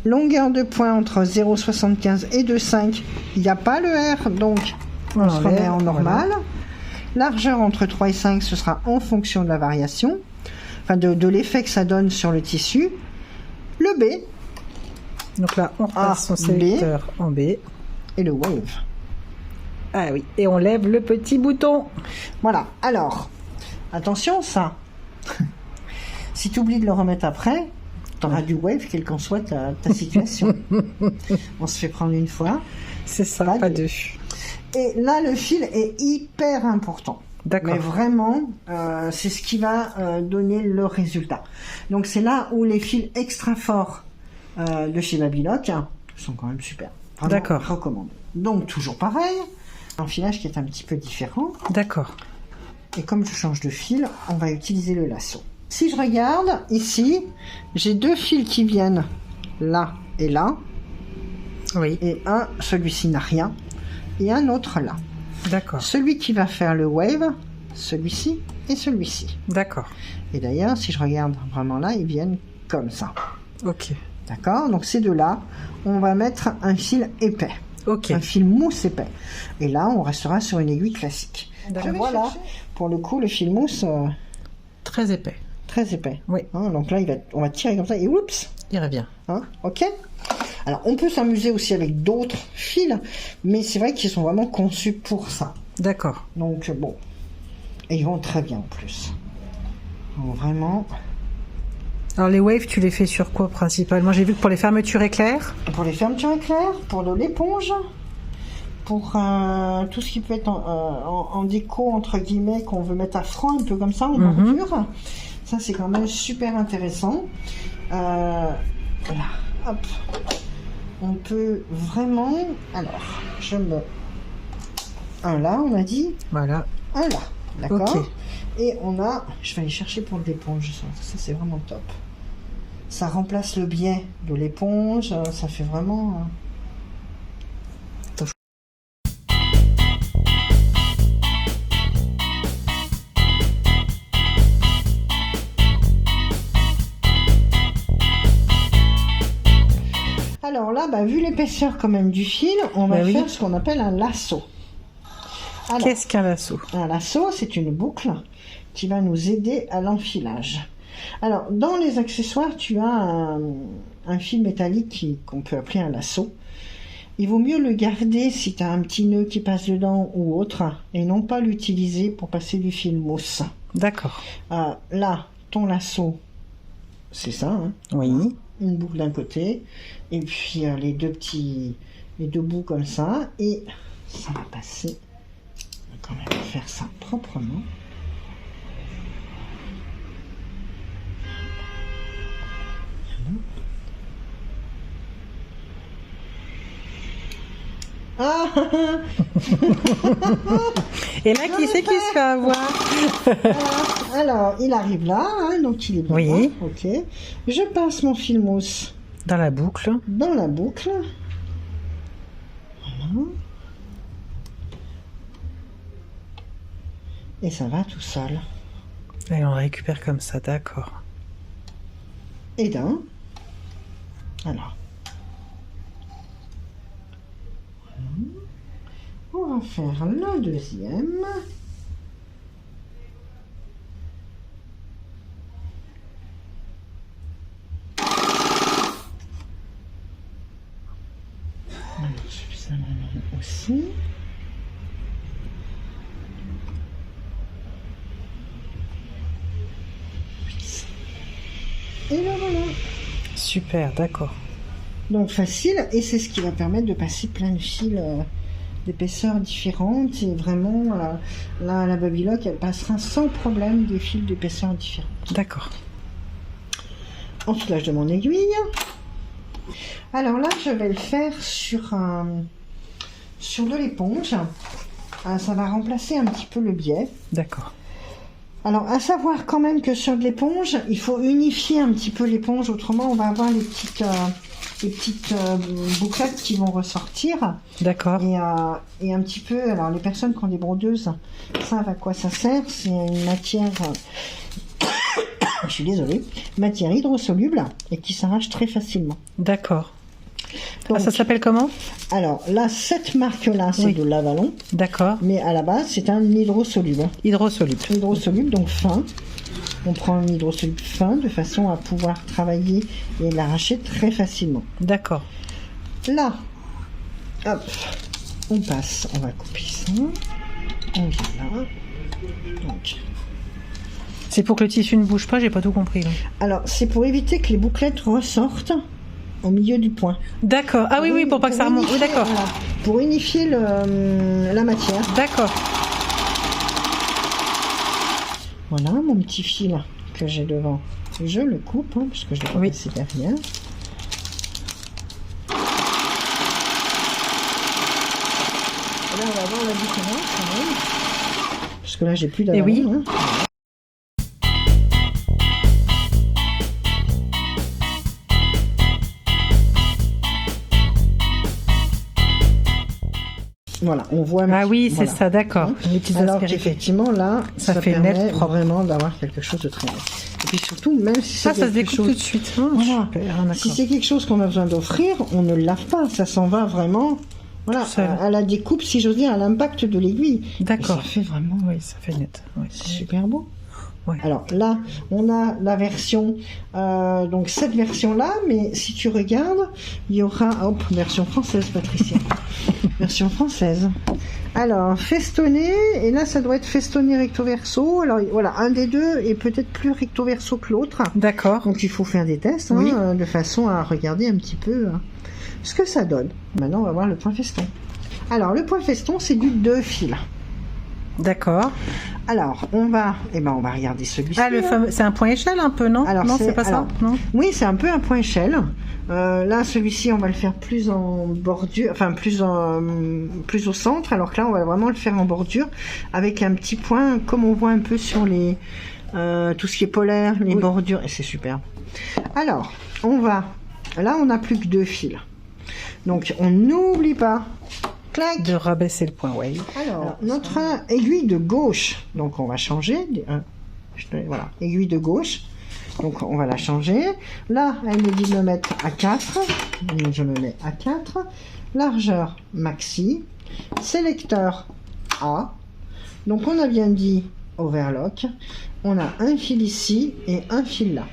B: Longueur de point entre 0,75 et 2,5, il n'y a pas le R, donc on se remet en normal. Voilà. Largeur entre 3 et 5, ce sera en fonction de la variation, enfin de l'effet que ça donne sur le tissu. Le B.
A: Donc là, on repasse son sélecteur en B.
B: Et le wave.
A: Ah oui, et on lève le petit bouton.
B: Voilà, alors, attention ça. Si tu oublies de le remettre après, tu auras du wave, quelle qu'en soit ta situation. On se fait prendre une fois.
A: C'est ça, pas deux.
B: Et là, le fil est hyper important.
A: D'accord.
B: Mais vraiment, c'est ce qui va donner le résultat. Donc, c'est là où les fils extra forts de chez Babylock sont quand même super.
A: D'accord.
B: Je recommande. Donc, toujours pareil, un filage qui est un petit peu différent.
A: D'accord.
B: Et comme je change de fil, on va utiliser le lasso. Si je regarde, ici, j'ai deux fils qui viennent là et là.
A: Oui.
B: Et celui-ci n'a rien. Et un autre là.
A: D'accord.
B: Celui qui va faire le wave, celui-ci et celui-ci.
A: D'accord.
B: Et d'ailleurs, si je regarde vraiment là, ils viennent comme ça.
A: Ok.
B: D'accord? Donc ces deux-là, on va mettre un fil épais.
A: Ok.
B: Un fil mousse épais. Et là, on restera sur une aiguille classique. Voilà, pour le coup, le fil mousse...
A: très épais.
B: Très épais.
A: Oui.
B: Donc là, on va tirer comme ça et oups!
A: Il revient.
B: Ok? Alors, on peut s'amuser aussi avec d'autres fils, mais c'est vrai qu'ils sont vraiment conçus pour ça.
A: D'accord.
B: Donc, bon. Et ils vont très bien en plus. Donc, vraiment...
A: Alors, les waves, tu les fais sur quoi principalement? J'ai vu que pour les fermetures éclairs.
B: Pour les fermetures éclairs, pour l'éponge, pour tout ce qui peut être en déco, entre guillemets, qu'on veut mettre à franc, un peu comme ça, en bordure. Ça, c'est quand même super intéressant. Voilà. Hop. On peut vraiment... Alors, je me... Un là, on a dit.
A: Voilà.
B: Un là, d'accord.
A: Ok.
B: Et on a... Je vais aller chercher pour l'éponge. Ça, c'est vraiment top. Ça remplace le biais de l'éponge. Ça fait vraiment... Alors là, vu l'épaisseur quand même du fil, on va faire ce qu'on appelle un lasso.
A: Qu'est-ce qu'un lasso?
B: Un lasso, c'est une boucle qui va nous aider à l'enfilage. Alors, dans les accessoires, tu as un fil métallique qu'on peut appeler un lasso. Il vaut mieux le garder si tu as un petit nœud qui passe dedans ou autre, et non pas l'utiliser pour passer du fil mousse.
A: D'accord.
B: Là, ton lasso, c'est ça.
A: Oui.
B: Une boucle d'un côté, et puis les deux bouts comme ça, et ça va passer. On va quand même faire ça proprement. Ah
A: Et là, qui c'est qui se fait avoir?
B: Alors, il arrive là, donc il est bien.
A: Oui.
B: Ok. Je passe mon fil mousse
A: dans la boucle.
B: Dans la boucle. Voilà. Et ça va tout seul.
A: Et on récupère comme ça, d'accord.
B: Et d'un. Alors. On va faire le deuxième. Alors, suffisamment aussi. Et le voilà.
A: Super, d'accord.
B: Donc facile, et c'est ce qui va permettre de passer plein de fils d'épaisseurs différentes. Et vraiment, la Babylock, elle passera sans problème des fils d'épaisseurs différentes.
A: D'accord.
B: Enfilage de mon aiguille. Alors là, je vais le faire sur de l'éponge. Ça va remplacer un petit peu le biais.
A: D'accord.
B: Alors, à savoir quand même que sur de l'éponge, il faut unifier un petit peu l'éponge, autrement on va avoir les petites bouclettes qui vont ressortir.
A: D'accord.
B: Et un petit peu, alors les personnes qui ont des brodeuses savent à quoi ça sert. C'est une matière, je suis désolée, matière hydrosoluble et qui s'arrache très facilement.
A: D'accord.
B: Donc,
A: ça s'appelle comment?
B: Alors là, cette marque-là, c'est de l'Avalon.
A: D'accord.
B: Mais à la base, c'est un hydrosoluble.
A: Hydrosoluble.
B: Hydrosoluble, donc fin. On prend un hydrosoluble fin de façon à pouvoir travailler et l'arracher très facilement.
A: D'accord.
B: Là, hop, on passe, on va couper ça. On vient là. Donc.
A: C'est pour que le tissu ne bouge pas, j'ai pas tout compris. Là.
B: Alors, c'est pour éviter que les bouclettes ressortent au milieu du point.
A: D'accord. Ah oui, pour pas que ça remonte. Oui, d'accord.
B: Voilà, pour unifier la matière.
A: D'accord.
B: Voilà, mon petit fil que j'ai devant. Je le coupe, hein, parce que je l'ai passé derrière. Et là, on va voir la différence quand même. Parce que là, j'ai plus d'Avalon.
A: Oui.
B: Hein. Voilà, on voit.
A: Ah oui, c'est ça, d'accord.
B: Les petites alors qu'effectivement là, ça fait
A: permet
B: net, vraiment d'avoir quelque chose de très net. Et puis surtout, même si c'est
A: ça se découpe tout de suite.
B: Voilà. Si c'est quelque chose qu'on a besoin d'offrir, on ne le lave pas, ça s'en va vraiment. Voilà, à la découpe, si j'ose dire, à l'impact de l'aiguille.
A: D'accord.
B: Ça fait vraiment.
A: Oui, ça fait net. Ouais.
B: C'est super beau.
A: Ouais.
B: Alors là, on a la version, donc cette version-là, mais si tu regardes, il y aura, version française, Patricia, version française. Alors, festonné, et là, ça doit être festonné recto-verso. Alors voilà, un des deux est peut-être plus recto-verso que l'autre.
A: D'accord.
B: Donc il faut faire des tests, de façon à regarder un petit peu ce que ça donne. Maintenant, on va voir le point feston. Alors, le point feston, c'est du 2 fils.
A: D'accord.
B: Alors, on va regarder celui-ci.
A: Ah, le fameux, c'est un point échelle un peu, non?
B: Alors,
A: non, c'est pas ça. Non.
B: Oui, c'est un peu un point échelle. Là, celui-ci, on va le faire plus en bordure, enfin plus au centre. Alors que là, on va vraiment le faire en bordure avec un petit point, comme on voit un peu sur les tout ce qui est polaire, les bordures, et c'est super. Alors, là, on n'a plus que 2 fils. Donc, on n'oublie pas. Clac.
A: De rabaisser le point, oui.
B: Alors, notre aiguille de gauche, donc on va changer. Voilà, aiguille de gauche. Donc on va la changer. Là, elle me dit de me mettre à 4. Donc je me mets à 4. Largeur maxi. Sélecteur A. Donc on a bien dit overlock. On a un fil ici et un fil là.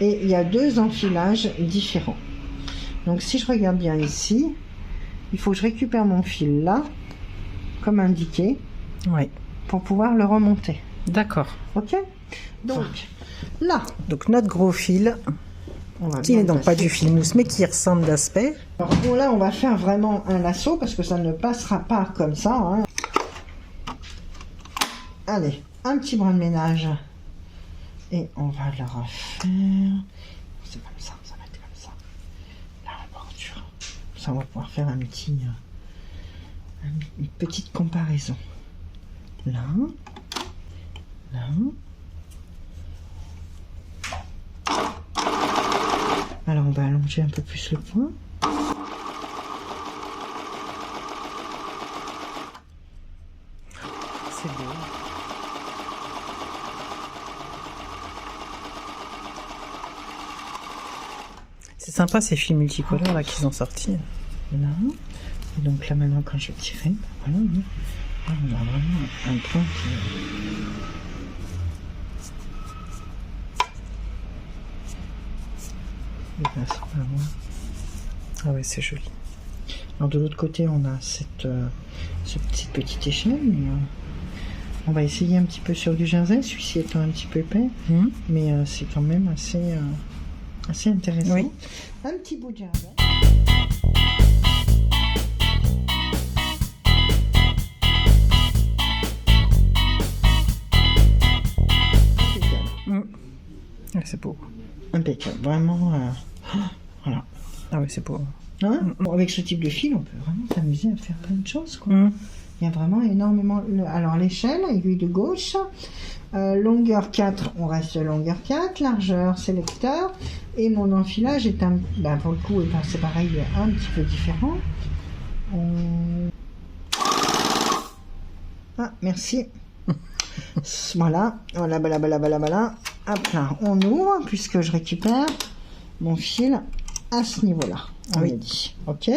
B: Et il y a 2 enfilages différents. Donc si je regarde bien ici, il faut que je récupère mon fil là, comme indiqué, pour pouvoir le remonter.
A: D'accord.
B: Ok. Donc là.
A: Donc notre gros fil, qui n'est donc pas du fil mousse, mais qui ressemble d'aspect.
B: Alors là, on va faire vraiment un lasso parce que ça ne passera pas comme ça. Hein. Allez, un petit brin de ménage et on va le refaire. C'est comme ça, ça va être comme ça. Là, en bordure. Ça, on va pouvoir faire une petite comparaison. Là. Alors on va allonger un peu plus le point.
A: C'est beau. C'est sympa ces fils multicolores là qu'ils ont sortis.
B: Là. Et donc là maintenant quand je vais tirer, voilà, là, on a vraiment un point qui...
A: Ah ouais, c'est joli.
B: Alors de l'autre côté, on a cette petite échelle. Mais, on va essayer un petit peu sur du ginzel, celui-ci étant un petit peu épais, mais c'est quand même assez intéressant.
A: Oui.
B: Un petit bout de ginzel.
A: Ah, c'est beau.
B: Impeccable, vraiment. Voilà.
A: Ah oui, c'est beau.
B: Hein, bon, avec ce type de fil, on peut vraiment s'amuser à faire plein de choses, quoi.
A: Mm.
B: Il y a vraiment énormément. Alors, l'échelle, aiguille de gauche. Longueur 4, on reste longueur 4. Largeur, sélecteur. Et mon enfilage est pour le coup, c'est pareil, un petit peu différent. Ah, merci. Voilà. Voilà. Hop là, on ouvre, puisque je récupère mon fil à ce niveau-là. On a dit. Ok.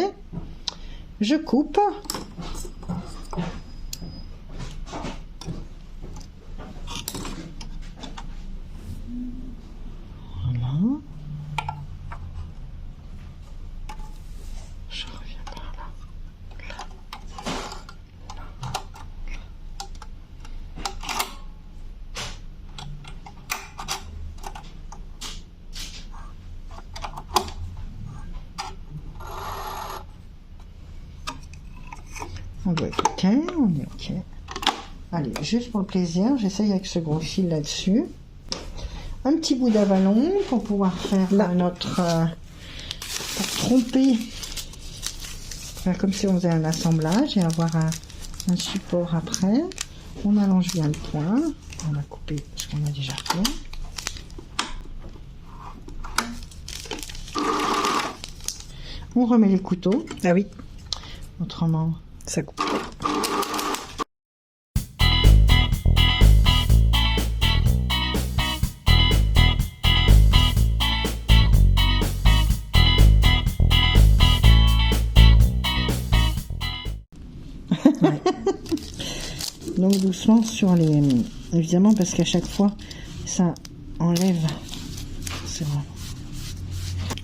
B: Je coupe. Voilà. Je reviens par là. On doit être ok, on est ok. Allez, juste pour le plaisir, j'essaye avec ce gros fil là-dessus. Un petit bout d'avalon pour pouvoir faire notre... pour tromper. Faire comme si on faisait un assemblage et avoir un support après. On allonge bien le point. On va couper ce qu'on a déjà fait. On remet les couteaux.
A: Ah oui.
B: Autrement,
A: ça coupe.
B: Ouais. Donc doucement sur les... Évidemment parce qu'à chaque fois, ça enlève. C'est vrai.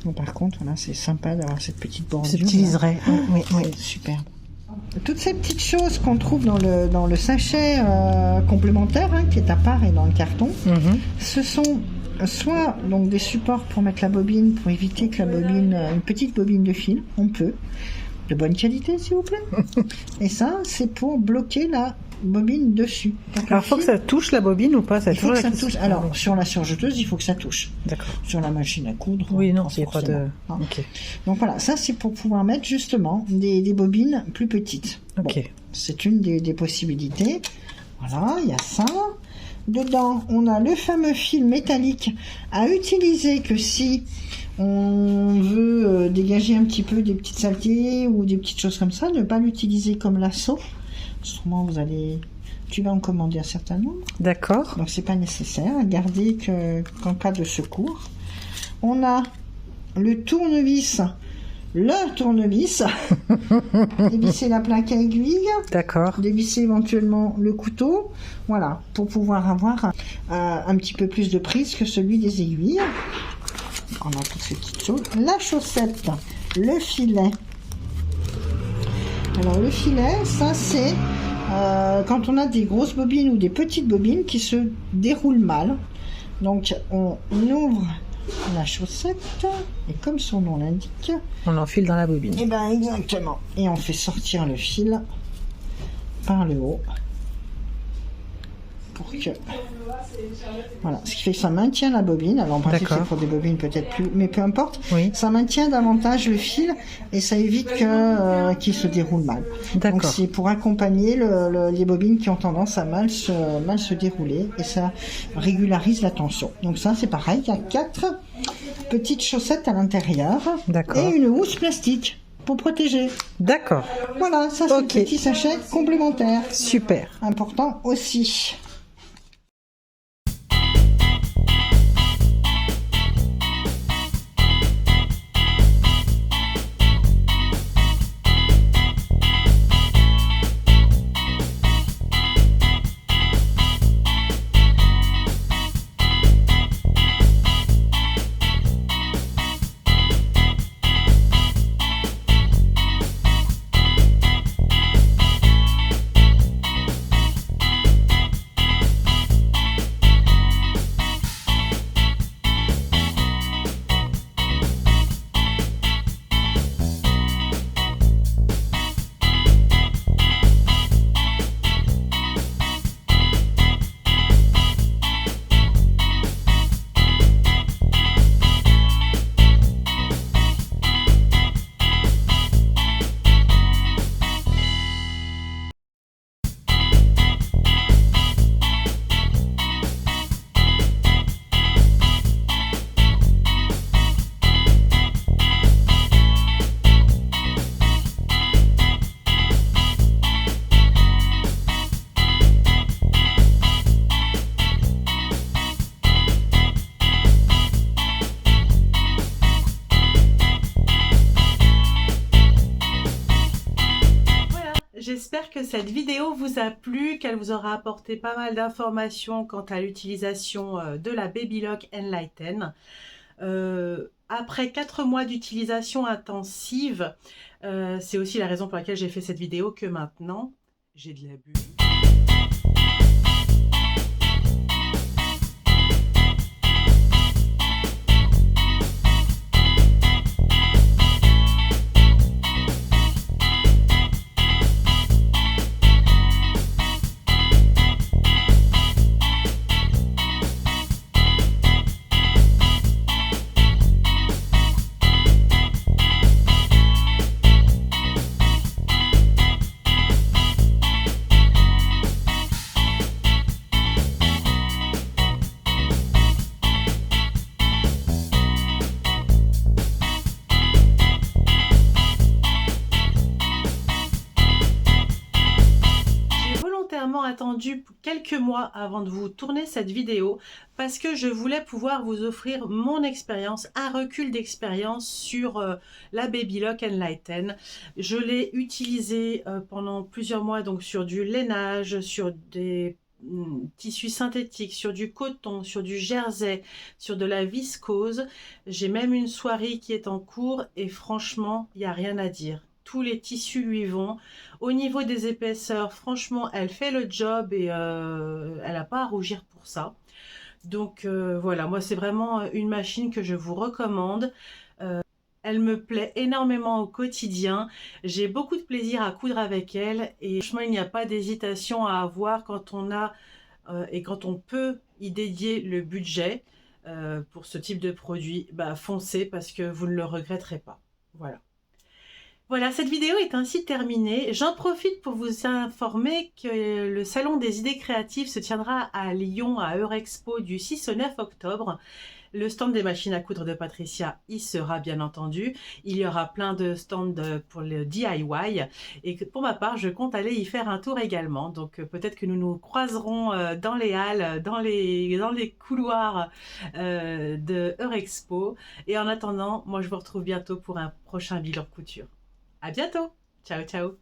B: Bon, par contre, voilà, c'est sympa d'avoir cette petite bordure.
A: Petit liseré. Oui, oui.
B: C'est superbe. Toutes ces petites choses qu'on trouve dans le sachet complémentaire, qui est à part et dans le carton, ce sont soit donc des supports pour mettre la bobine, pour éviter que la bobine, une petite bobine de fil, on peut, de bonne qualité s'il vous plaît. Et ça, c'est pour bloquer la bobine dessus. Donc,
A: alors, il faut que ça touche la bobine ou pas?
B: Il faut que ça touche. Alors, sur la surjeteuse, il faut que ça touche.
A: D'accord.
B: Sur la machine à coudre,
A: oui, non, il n'y a pas de...
B: Okay. Donc voilà, ça c'est pour pouvoir mettre justement des bobines plus petites.
A: Ok.
B: Bon, c'est une des possibilités. Voilà, il y a ça. Dedans, on a le fameux fil métallique à utiliser que si on veut dégager un petit peu des petites saletés ou des petites choses comme ça, ne pas l'utiliser comme lasso. Sûrement, tu vas en commander un certain nombre.
A: D'accord.
B: Donc, c'est pas nécessaire. Garder qu'en cas de secours. On a le tournevis. Dévisser la plaque à aiguille.
A: D'accord.
B: Dévisser éventuellement le couteau. Voilà. Pour pouvoir avoir un petit peu plus de prise que celui des aiguilles. On a toutes ces petites choses. La chaussette. Le filet. Alors, le filet, ça c'est quand on a des grosses bobines ou des petites bobines qui se déroulent mal. Donc, on ouvre la chaussette et comme son nom l'indique,
A: on l'enfile dans la bobine.
B: Et bien, exactement. Et on fait sortir le fil par le haut pour que... Voilà, ce qui fait que ça maintient la bobine. Alors en principe c'est pour des bobines peut-être plus, mais peu importe.
A: Oui.
B: Ça maintient davantage le fil et ça évite qu'il se déroule mal. Donc c'est pour accompagner les bobines qui ont tendance à mal se dérouler et ça régularise la tension. Donc ça c'est pareil, il y a 4 petites chaussettes à l'intérieur et une housse plastique pour protéger.
A: D'accord.
B: Voilà, ça c'est le petit sachet complémentaire.
A: Super.
B: Important aussi.
A: j'espère que cette vidéo vous a plu, qu'elle vous aura apporté pas mal d'informations quant à l'utilisation de la Babylock Enlighten. Après 4 mois d'utilisation intensive, c'est aussi la raison pour laquelle j'ai fait cette vidéo, que maintenant j'ai de la bulle. Attendu quelques mois avant de vous tourner cette vidéo parce que je voulais pouvoir vous offrir mon expérience, un recul d'expérience sur la Babylock Enlighten. Je l'ai utilisée pendant plusieurs mois, donc sur du lainage, sur des tissus synthétiques, sur du coton, sur du jersey, sur de la viscose. J'ai même une soirée qui est en cours et franchement, il n'y a rien à dire. Tous les tissus lui vont. Au niveau des épaisseurs, franchement, elle fait le job et elle n'a pas à rougir pour ça. Donc voilà, moi c'est vraiment une machine que je vous recommande. Elle me plaît énormément au quotidien. J'ai beaucoup de plaisir à coudre avec elle et franchement, il n'y a pas d'hésitation à avoir quand on a et quand on peut y dédier le budget pour ce type de produit. Bah, foncez parce que vous ne le regretterez pas. Voilà. Voilà, cette vidéo est ainsi terminée. J'en profite pour vous informer que le Salon des idées créatives se tiendra à Lyon, à Eurexpo, du 6 au 9 octobre. Le stand des machines à coudre de Patricia y sera bien entendu. Il y aura plein de stands pour le DIY. Et pour ma part, je compte aller y faire un tour également. Donc peut-être que nous nous croiserons dans les halles, dans les couloirs de Eurexpo. Et en attendant, moi je vous retrouve bientôt pour un prochain bilan couture. À bientôt. Ciao, ciao.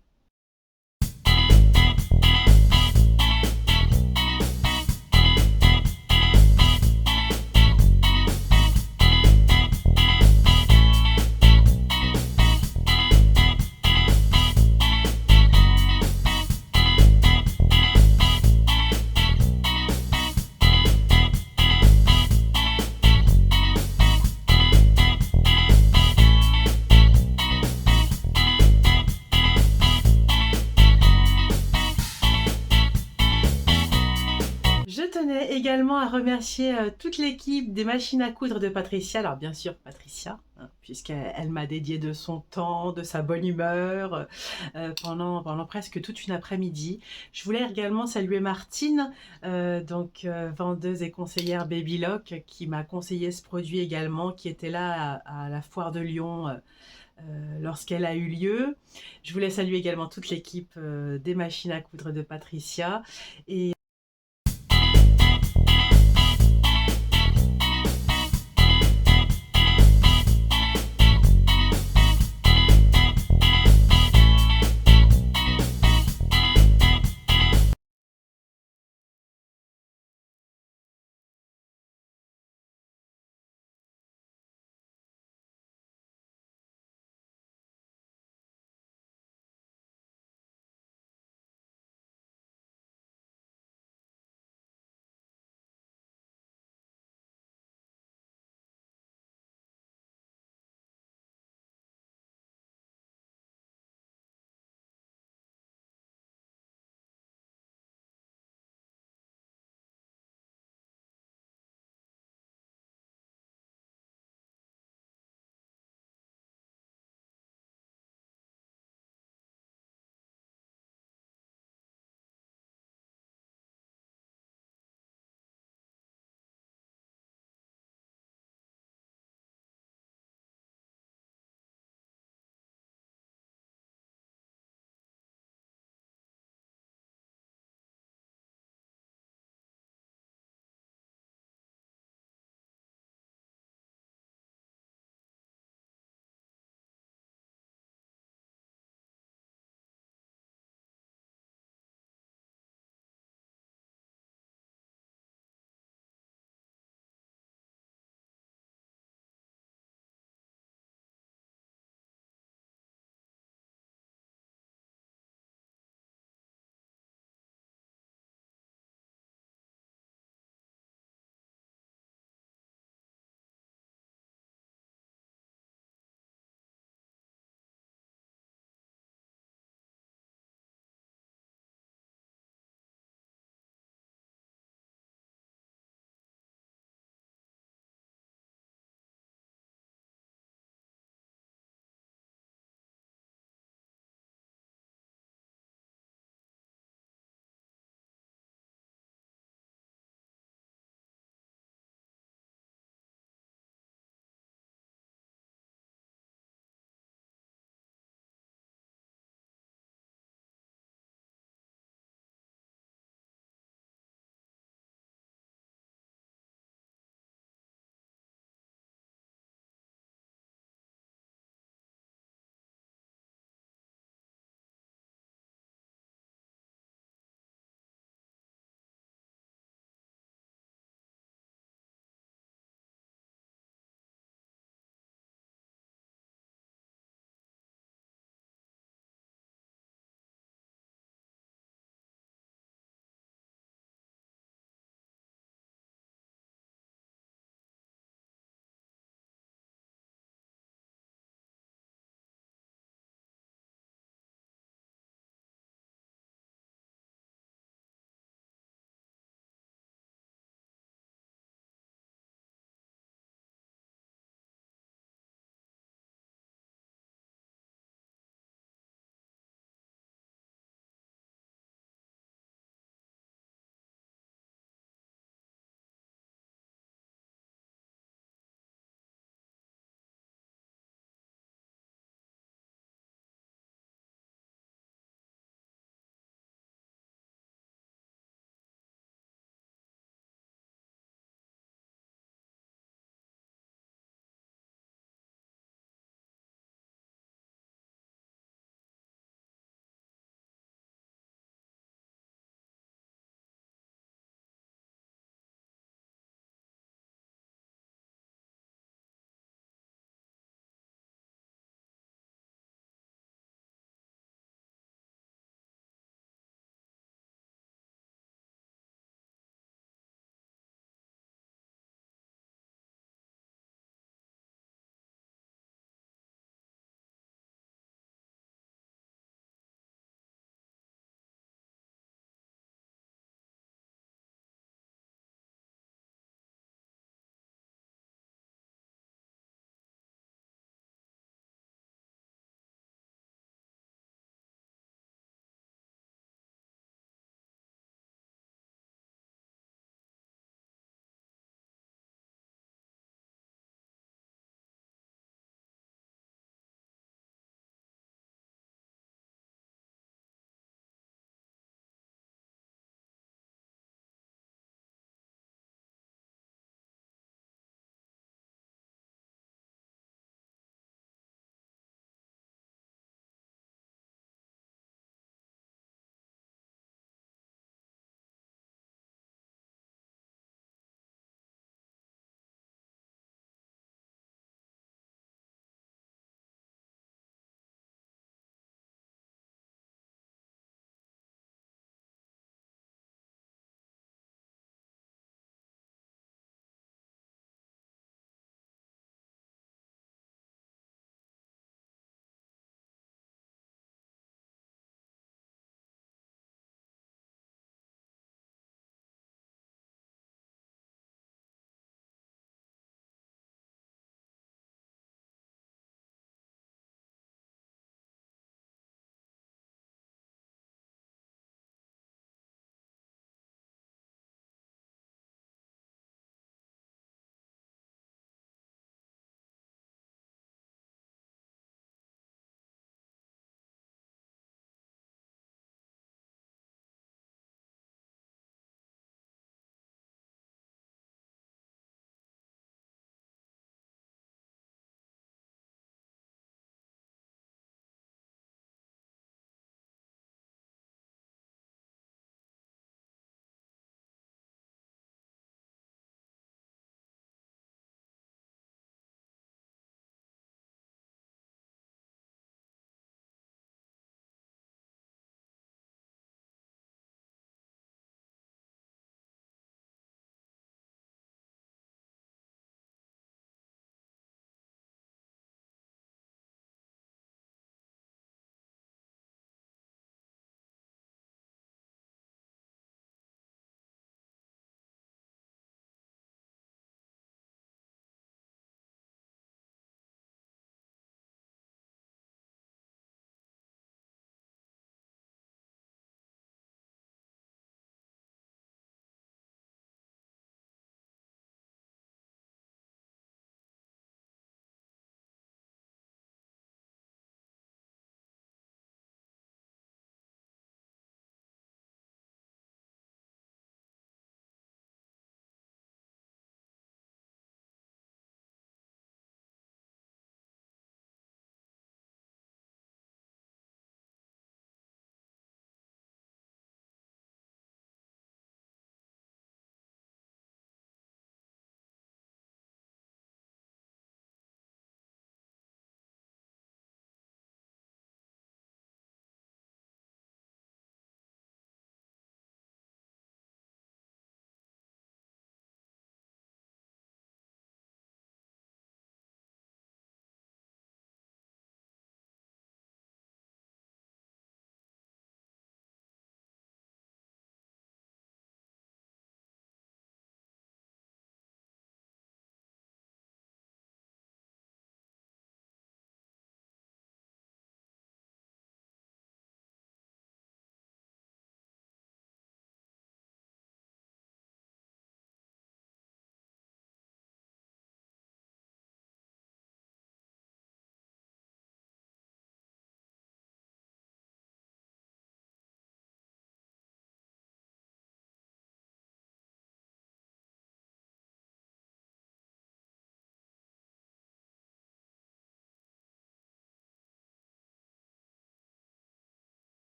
A: Également à remercier toute l'équipe des machines à coudre de Patricia. Alors bien sûr Patricia, hein, puisqu'elle m'a dédié de son temps, de sa bonne humeur pendant presque toute une après-midi. Je voulais également saluer Martine, vendeuse et conseillère Babylock, qui m'a conseillé ce produit également, qui était là à la foire de Lyon lorsqu'elle a eu lieu. Je voulais saluer également toute l'équipe des machines à coudre de Patricia et